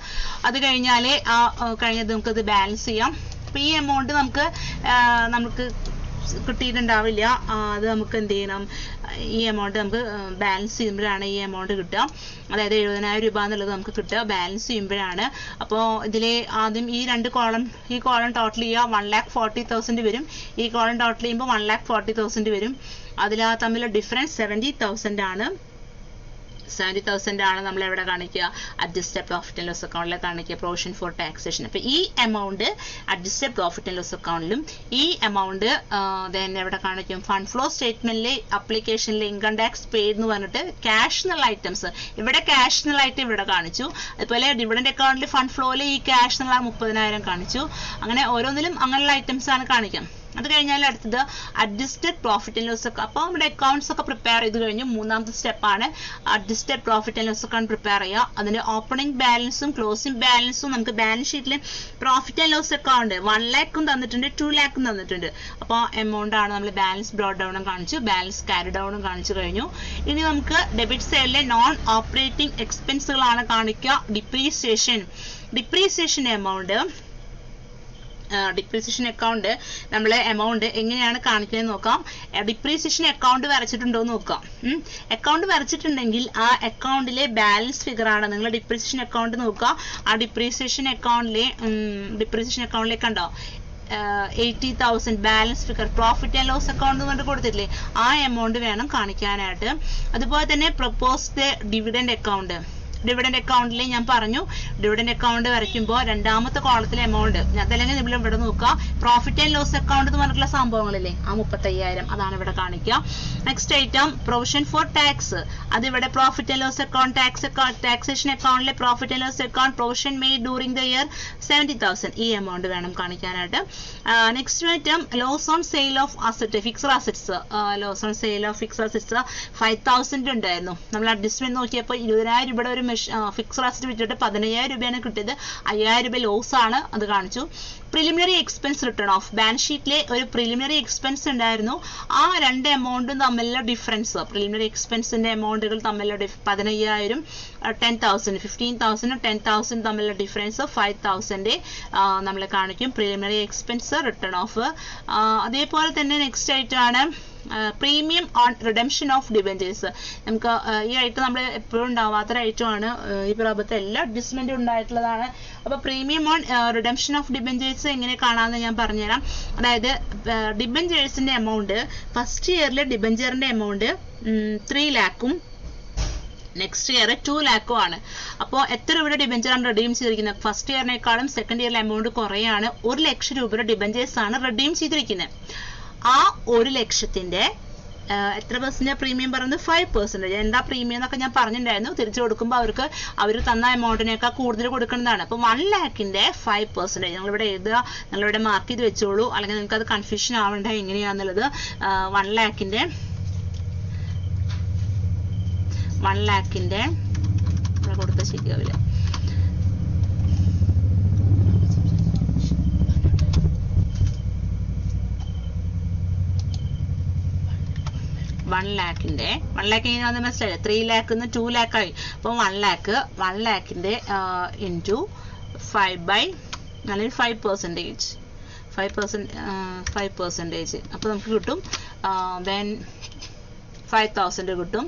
അത് കഴിഞ്ഞാല് കഴിഞ്ഞത് നമുക്കത് ബാലൻസ് ചെയ്യാം. അപ്പൊ ഈ എമൗണ്ട് നമുക്ക് കിട്ടിയിട്ടുണ്ടാവില്ല. അത് നമുക്ക് എന്ത് ചെയ്യണം? ഈ എമൗണ്ട് നമുക്ക് ബാലൻസ് ചെയ്യുമ്പോഴാണ് ഈ എമൗണ്ട് കിട്ടുക. അതായത് 70,000 രൂപ എന്നുള്ളത് നമുക്ക് കിട്ടുക ബാലൻസ് ചെയ്യുമ്പോഴാണ്. അപ്പോൾ ഇതിലെ ആദ്യം ഈ കോളം ടോട്ടൽ ചെയ്യുക 1,40,000 വരും. ഈ കോളം ടോട്ടൽ ചെയ്യുമ്പോൾ 1,40,000 വരും. അതിൽ തമ്മിലുള്ള ഡിഫറൻസ് 70,000 ആണ്. 70,000 ആണ് നമ്മൾ എവിടെ കാണിക്കുക? അഡ്ജസ്റ്റഡ് പ്രോഫിറ്റ് ആൻഡ് ലോസ് അക്കൗണ്ടിൽ കാണിക്കുക, പ്രൊവിഷൻ ഫോർ ടാക്സേഷൻ. അപ്പൊ ഈ amount adjusted profit and loss അക്കൗണ്ടിലും ഈ എമൗണ്ട് എവിടെ കാണിക്കും? ഫണ്ട് ഫ്ലോ സ്റ്റേറ്റ്മെന്റിലെ അപ്ലിക്കേഷനിലെ ഇൻകം ടാക്സ് പെയ്ഡ് എന്ന് പറഞ്ഞിട്ട് ക്യാഷ് എന്നുള്ള ഐറ്റംസ് ഇവിടെ ക്യാഷ് എന്നുള്ള ഐറ്റം ഇവിടെ കാണിച്ചു. അതുപോലെ ഡിവിഡൻഡ് അക്കൗണ്ടിൽ ഫണ്ട് ഫ്ലോയിൽ ഈ ക്യാഷ് എന്നുള്ള 30,000 കാണിച്ചു. അങ്ങനെ ഓരോന്നിലും അങ്ങനെയുള്ള ഐറ്റംസ് ആണ് കാണിക്കാം. അത് കഴിഞ്ഞാൽ അടുത്തത് അഡ്ജസ്റ്റഡ് പ്രോഫിറ്റ് ആൻഡ് ലോസ് ഒക്കെ. അപ്പോൾ നമ്മുടെ അക്കൗണ്ട്സ് ഒക്കെ പ്രിപ്പയർ ചെയ്ത് കഴിഞ്ഞു. മൂന്നാമത്തെ സ്റ്റെപ്പാണ് adjusted profit and loss account prepare ചെയ്യുക. അതിന്റെ ഓപ്പണിംഗ് ബാലൻസും ക്ലോസിംഗ് ബാലൻസും നമുക്ക് ബാലൻസ് ഷീറ്റിൽ profit and loss account 1 lakh തന്നിട്ടുണ്ട്, 2 lakh തന്നിട്ടുണ്ട്. അപ്പോൾ എമൗണ്ട് ആണ് നമ്മൾ ബാലൻസ് ബ്രോഡ് ഡൗണും കാണിച്ചു, ബാലൻസ് ക്യാരി ഡൗണും കാണിച്ചു കഴിഞ്ഞു. ഇനി നമുക്ക് ഡെബിറ്റ് സൈഡിലെ നോൺ ഓപ്പറേറ്റിംഗ് എക്സ്പെൻസുകളാണ് കാണിക്കുക. ഡിപ്രീസിയേഷൻ എമൗണ്ട് ഡിപ്രീസിയേഷൻ അക്കൗണ്ട് നമ്മൾ എമൗണ്ട് എങ്ങനെയാണ് കാണിക്കുന്നത് നോക്കാം. ഡിപ്രീസിയേഷൻ അക്കൗണ്ട് വരച്ചിട്ടുണ്ടോ എന്ന് നോക്കാം. അക്കൗണ്ട് വരച്ചിട്ടുണ്ടെങ്കിൽ ആ അക്കൗണ്ടിലെ ബാലൻസ് ഫിഗർ ആണ് നിങ്ങൾ ഡിപ്രീസിയേഷൻ അക്കൗണ്ട് നോക്കുക. ആ ഡിപ്രീസിയേഷൻ അക്കൗണ്ടിലേക്ക് കണ്ടോ 80,000 balance figure profit and loss account കൊണ്ട് കൊടുത്തിട്ടില്ലേ? ആ എമൗണ്ട് വേണം കാണിക്കാനായിട്ട്. അതുപോലെ തന്നെ പ്രൊപ്പോസ്ഡ് ഡിവിഡൻഡ് അക്കൗണ്ടിൽ ഞാൻ പറഞ്ഞു, ഡിവിഡൻഡ് അക്കൗണ്ട് വരയ്ക്കുമ്പോൾ രണ്ടാമത്തെ കോളത്തിലെ എമൗണ്ട് അതല്ലെങ്കിൽ നിങ്ങൾ ഇവിടെ നോക്കുക. പ്രോഫിറ്റ് ആൻഡ് ലോസ് അക്കൗണ്ട് എന്ന് പറഞ്ഞിട്ടുള്ള സംഭവങ്ങളില്ലേ, ആ 35,000 അതാണ് ഇവിടെ കാണിക്കുക. Next item provision for tax. അത് ഇവിടെ profit and loss account taxation അക്കൗണ്ടിലെ profit and loss account provision made during the year 70,000. ഈ എമൗണ്ട് വേണം കാണിക്കാനായിട്ട്. Next item loss on sale of asset, fixed assets. Loss on sale of fixed assets 5,000 ഉണ്ടായിരുന്നു. നമ്മൾ adjustment നോക്കിയപ്പോൾ 20,000 രൂപയുടെ ഒരു fixed asset വിറ്റിട്ട് 15,000 രൂപയാണ് കിട്ടിയത്. 5,000 രൂപ ലോസ് ആണ്, അത് കാണിച്ചു. Preliminary expense return of, balance ഷീറ്റിലെ ഒരു പ്രിലിമിനറി എക്സ്പെൻസ് ഉണ്ടായിരുന്നു. ആ രണ്ട് എമൗണ്ടും തമ്മിലുള്ള ഡിഫറൻസ്, പ്രിലിമിനറി എക്സ്പെൻസിന്റെ എമൗണ്ടുകൾ തമ്മിലുള്ള 15,000 10,000 15,000 10,000 തമ്മിലുള്ള ഡിഫറൻസ് 5,000 നമ്മൾ കാണിക്കും. Preliminary expense return of. അതേപോലെ തന്നെ നെക്സ്റ്റ് ആയിട്ടാണ് premium on redemption of debentures. നമുക്ക് ഈ ഐറ്റം നമ്മൾ എപ്പോഴും ഉണ്ടാവാത്ത ഐറ്റമാണ്. ഈ പ്രാപത്തെ എല്ലാ അഡ്ജസ്റ്റ്മെന്റും ഉണ്ടായിട്ടുള്ളതാണ്. അപ്പൊ premium on redemption of debentures എങ്ങനെ കാണാമെന്ന് ഞാൻ പറഞ്ഞുതരാം. അതായത് ഡിബഞ്ചേഴ്സിന്റെ എമൗണ്ട് ഫസ്റ്റ് ഇയറിലെ ഡിബഞ്ചറിന്റെ എമൗണ്ട് 3 lakhും നെക്സ്റ്റ് ഇയർ 2 lakhും ആണ്. അപ്പോൾ എത്ര രൂപയുടെ ഡിബഞ്ചറാണ് റെഡീം ചെയ്തിരിക്കുന്നത്? ഫസ്റ്റ് ഇയറിനേക്കാളും സെക്കൻഡ് ഇയറിലെ എമൗണ്ട് കുറയാണ്. 1 ലക്ഷം രൂപയുടെ ഡിബഞ്ചേഴ്സ് ആണ് റെഡീം ചെയ്തിരിക്കുന്നത്. ആ 1 ലക്ഷത്തിന്റെ എത്ര പെർസെന്റ് പ്രീമിയം പറയുന്നത്? 5%. എന്താ പ്രീമിയം എന്നൊക്കെ ഞാൻ പറഞ്ഞിട്ടുണ്ടായിരുന്നു. തിരിച്ചു കൊടുക്കുമ്പോൾ അവർ തന്ന എമൗണ്ടിനേക്കാൾ കൂടുതൽ കൊടുക്കുന്നതാണ്. അപ്പൊ 1 lakhന്റെ 5%. ഞങ്ങളിവിടെ എഴുതുക, ഞങ്ങളിവിടെ മാർക്ക് ചെയ്ത് വെച്ചോളൂ, അല്ലെങ്കിൽ നിങ്ങൾക്ക് അത് കൺഫ്യൂഷൻ ആവണ്ട എങ്ങനെയാന്നുള്ളത്. 1 lakhന്റെ കൊടുത്ത ശരിയാവില്ല. 1 lakhന്റെ 1 lakh എങ്ങനെയാണെന്ന് മനസ്സിലായില്ലേ? 3 lakh 2 lakh ആയി. അപ്പോൾ 1 lakhന്റെ ഇൻറ്റു 5 by 5%. 5%. അപ്പോൾ നമുക്ക് കിട്ടും then 5,000 കിട്ടും.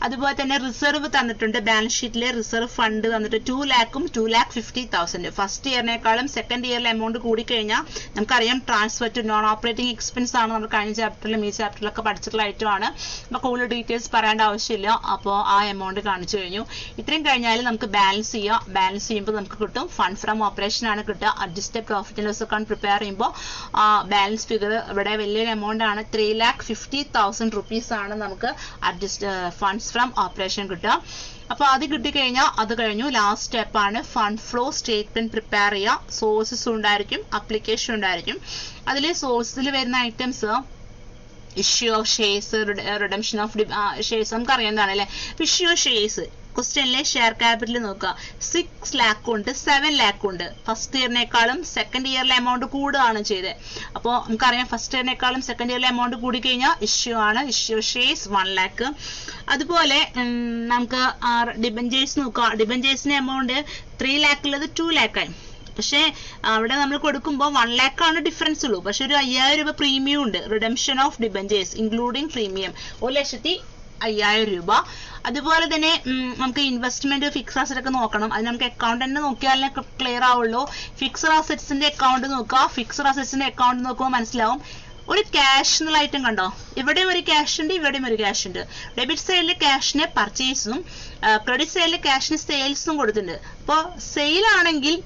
അതുപോലെ തന്നെ റിസർവ് തന്നിട്ടുണ്ട്. ബാലൻസ് ഷീറ്റിലെ റിസർവ് ഫണ്ട് തന്നിട്ട് 2 lakhും 2,50,000. ഫസ്റ്റ് ഇയറിനേക്കാളും സെക്കൻഡ് ഇയറിലെ എമൗണ്ട് കൂടിക്കഴിഞ്ഞാൽ നമുക്കറിയാം transfer to non operating expense ആണ്. നമ്മൾ കഴിഞ്ഞ ചാപ്റ്ററിലും ഈ ചാപ്റ്ററിലൊക്കെ പഠിച്ചിട്ടുള്ള ഐറ്റമാണ്. അപ്പോൾ കൂടുതൽ ഡീറ്റെയിൽസ് പറയേണ്ട ആവശ്യമില്ല. അപ്പോൾ ആ എമൗണ്ട് കാണിച്ചു കഴിഞ്ഞു. ഇത്രയും കഴിഞ്ഞാൽ നമുക്ക് ബാലൻസ് ചെയ്യാം. ബാലൻസ് ചെയ്യുമ്പോൾ നമുക്ക് കിട്ടും ഫണ്ട് ഫ്രം ഓപ്പറേഷൻ ആണ് കിട്ടുക. Adjusted profit and loss account prepare ചെയ്യുമ്പോൾ ബാലൻസ് ഫിഗർ ഇവിടെ വലിയൊരു എമൗണ്ട് ആണ്. 3,50,000 rupees ആണ് നമുക്ക് ഫണ്ട്സ് ഫ്രം ഓപ്പറേഷൻ കിട്ടുക. അപ്പോൾ അത് കിട്ടിക്കഴിഞ്ഞാൽ അത് കഴിഞ്ഞു. ലാസ്റ്റ് സ്റ്റെപ്പാണ് ഫണ്ട് ഫ്ലോ സ്റ്റേറ്റ്മെന്റ് പ്രിപ്പയർ ചെയ്യുക. സോഴ്സസ് ഉണ്ടായിരിക്കും, അപ്ലിക്കേഷൻ ഉണ്ടായിരിക്കും. അതിൽ സോഴ്സിൽ വരുന്ന items issue of shares, redemption of shares നമുക്കറിയാവുന്നതാണ് അല്ലേ. ഇഷ്യൂ ഓഫ് ഷെയർസ് ക്വസ്റ്റ്യനിലെ ഷെയർ ക്യാപിറ്റൽ നോക്കുക. 6 lakh ഉണ്ട്, 7 lakh ഉണ്ട്. ഫസ്റ്റ് ഇയറിനേക്കാളും സെക്കൻഡ് ഇയറിലെ എമൗണ്ട് കൂടുകയാണ് ചെയ്തത്. അപ്പോൾ നമുക്കറിയാം ഫസ്റ്റ് ഇയറിനേക്കാളും സെക്കൻഡ് ഇയറിലെ എമൗണ്ട് കൂടിക്കഴിഞ്ഞാൽ ഇഷ്യൂ ആണ്. Issue shares 1 lakh. അതുപോലെ നമുക്ക് ഡിബഞ്ചേഴ്സ് നോക്കുക. ഡിബഞ്ചേഴ്സിന്റെ എമൗണ്ട് 3 lakh ഉള്ളത് 2 lakh ആയി. പക്ഷേ അവിടെ നമ്മൾ കൊടുക്കുമ്പോൾ 1 lakh ആണ് ഡിഫറൻസ് ഉള്ളൂ. പക്ഷെ ഒരു 5,000 രൂപ പ്രീമിയം ഉണ്ട്. Redemption of debentures including premium 1,05,000 രൂപ. അതുപോലെ തന്നെ നമുക്ക് ഇൻവെസ്റ്റ്മെന്റ് ഫിക്സഡ് അസറ്റ് ഒക്കെ നോക്കണം. അത് നമുക്ക് അക്കൗണ്ട് തന്നെ നോക്കിയാലേ ക്ലിയർ ആവുള്ളൂ. ഫിക്സഡ് അസറ്റ്സിന്റെ അക്കൗണ്ട് നോക്കുക. ഫിക്സഡ് അസറ്റ്സിന്റെ അക്കൗണ്ട് നോക്കുമ്പോൾ മനസ്സിലാവും ഒരു ക്യാഷ് എന്നുള്ള ഐറ്റം കണ്ടോ. ഇവിടെയും ഒരു ക്യാഷ് ഉണ്ട്, ഇവിടെയും ഒരു ക്യാഷ് ഉണ്ട്. ഡെബിറ്റ് സൈഡിൽ ക്യാഷിന് പർച്ചേസും ക്രെഡിറ്റ് സൈഡിൽ ക്യാഷിന് സെയിൽസും കൊടുത്തിട്ടുണ്ട്. അപ്പോൾ സെയിൽ ആണെങ്കിൽ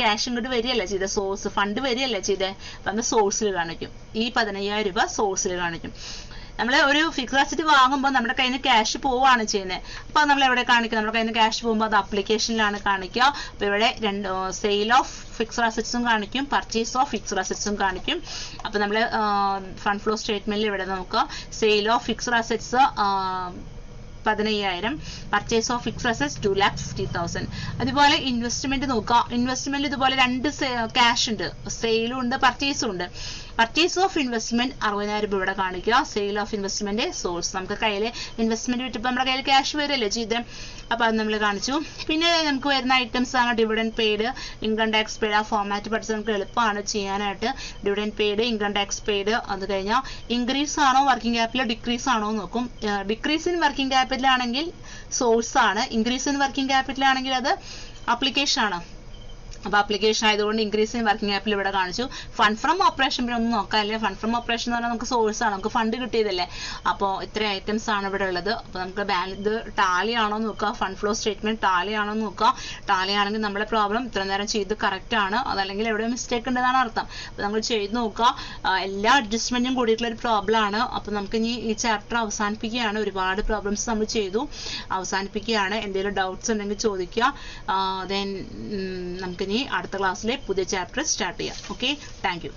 ക്യാഷ് ഇങ്ങോട്ട് വരികയല്ല ചെയ്തത്, സോഴ്സ് ഫണ്ട് വരികയല്ല ചെയ്തത്. അപ്പം നമ്മൾ സോഴ്സിൽ കാണിക്കും. ഈ 15,000 രൂപ സോഴ്സിൽ കാണിക്കും. നമ്മൾ ഒരു ഫിക്സഡ് അസറ്റ് വാങ്ങുമ്പോൾ നമ്മുടെ കയ്യിൽ നിന്ന് ക്യാഷ് പോവുകയാണ് ചെയ്യുന്നത്. അപ്പോൾ നമ്മൾ എവിടെ കാണിക്കുക? നമ്മുടെ കയ്യിൽ നിന്ന് ക്യാഷ് പോകുമ്പോൾ അത് അപ്ലിക്കേഷനിലാണ് കാണിക്കുക. അപ്പോൾ ഇവിടെ സെയിൽ ഓഫ് ഫിക്സഡ് അസറ്റ്സും കാണിക്കും, പർച്ചേസ് ഓഫ് ഫിക്സഡ് അസറ്റ്സും കാണിക്കും. അപ്പോൾ നമ്മൾ ഫണ്ട് ഫ്ലോ സ്റ്റേറ്റ്മെന്റിൽ ഇവിടെ നോക്കുക. Sale of fixed assets 15,000, purchase of fixed assets 2,50,000. അതുപോലെ ഇൻവെസ്റ്റ്മെന്റ് നോക്കുക. ഇൻവെസ്റ്റ്മെന്റ് ഇതുപോലെ 2 ക്യാഷ് ഉണ്ട്, സെയിലും ഉണ്ട്, പർച്ചേസും ഉണ്ട്. പർച്ചേസ് ഓഫ് ഇൻവെസ്റ്റ്മെന്റ് 60,000 രൂപ ഇവിടെ കാണിക്കുക. സെയിൽ ഓഫ് ഇൻവെസ്റ്റ്മെന്റ് സോഴ്സ് നമുക്ക് കയ്യിൽ ഇൻവെസ്റ്റ്മെന്റ് വിട്ടപ്പോൾ നമ്മുടെ കയ്യിൽ ക്യാഷ് വരില്ലേ ചെയ്ത്. അപ്പോൾ അത് നമ്മൾ കാണിച്ചു. പിന്നെ നമുക്ക് വരുന്ന ഐറ്റംസ് ആണ് dividend paid, income tax paid. ആ ഫോർമാറ്റ് പഠിച്ച് നമുക്ക് എളുപ്പമാണ് ചെയ്യാനായിട്ട്. Dividend paid, income tax paid. അത് കഴിഞ്ഞാൽ ഇൻക്രീസ് ആണോ വർക്കിംഗ് ക്യാപിറ്റൽ, ഡിക്രീസ് ആണോ നോക്കും. ഡിക്രീസ് ഇൻ വർക്കിംഗ് ക്യാപിറ്റൽ ആണെങ്കിൽ സോഴ്സ് ആണ്, ഇൻക്രീസ് ഇൻ വർക്കിംഗ് ക്യാപിറ്റൽ ആണെങ്കിൽ അത് അപ്ലിക്കേഷൻ ആണ്. അപ്പോൾ അപ്ലിക്കേഷൻ ആയതുകൊണ്ട് ഇൻക്രീസ് ഇൻ വർക്കിംഗ് ക്യാപിറ്റൽ ഇവിടെ കാണിച്ചു. ഫണ്ട് ഫ്രം ഓപ്പറേഷൻ പിന്നെ ഒന്നും നോക്കാനില്ല. ഫണ്ട് ഫ്രം ഓപ്പറേഷൻ എന്ന് പറഞ്ഞാൽ നമുക്ക് സോഴ്സ് ആണ്, നമുക്ക് ഫണ്ട് കിട്ടിയതല്ലേ. അപ്പോൾ ഇത്ര ഐറ്റംസ് ആണ് ഇവിടെ ഉള്ളത്. അപ്പോൾ നമുക്ക് ഇത് ടാലി ആണോ നോക്കുക, ഫണ്ട് ഫ്ലോ സ്റ്റേറ്റ്മെന്റ് ടാലി ആണോ നോക്കുക. ടാലി ആണെങ്കിൽ നമ്മുടെ പ്രോബ്ലം ഇത്ര നേരം ചെയ്ത് കറക്റ്റ് ആണ്, അതല്ലെങ്കിൽ എവിടെ മിസ്റ്റേക്ക് ഉണ്ടെന്നാണ് അർത്ഥം. അപ്പോൾ നമ്മൾ ചെയ്ത് നോക്കുക. എല്ലാ അഡ്ജസ്റ്റ്മെന്റും കൂടിയിട്ടുള്ള ഒരു പ്രോബ്ലം ആണ്. അപ്പോൾ നമുക്ക് ഇനി ഈ ചാപ്റ്റർ അവസാനിപ്പിക്കുകയാണ്. ഒരുപാട് പ്രോബ്ലംസ് നമ്മൾ ചെയ്തു, അവസാനിപ്പിക്കുകയാണ്. എന്തെങ്കിലും ഡൗട്ട്സ് ഉണ്ടെങ്കിൽ ചോദിക്കുക. ദെൻ നമുക്ക് ഇനി അടുത്ത ക്ലാസ്സിലെ പുതിയ ചാപ്റ്റർ സ്റ്റാർട്ട് ചെയ്യാം. Okay, thank you.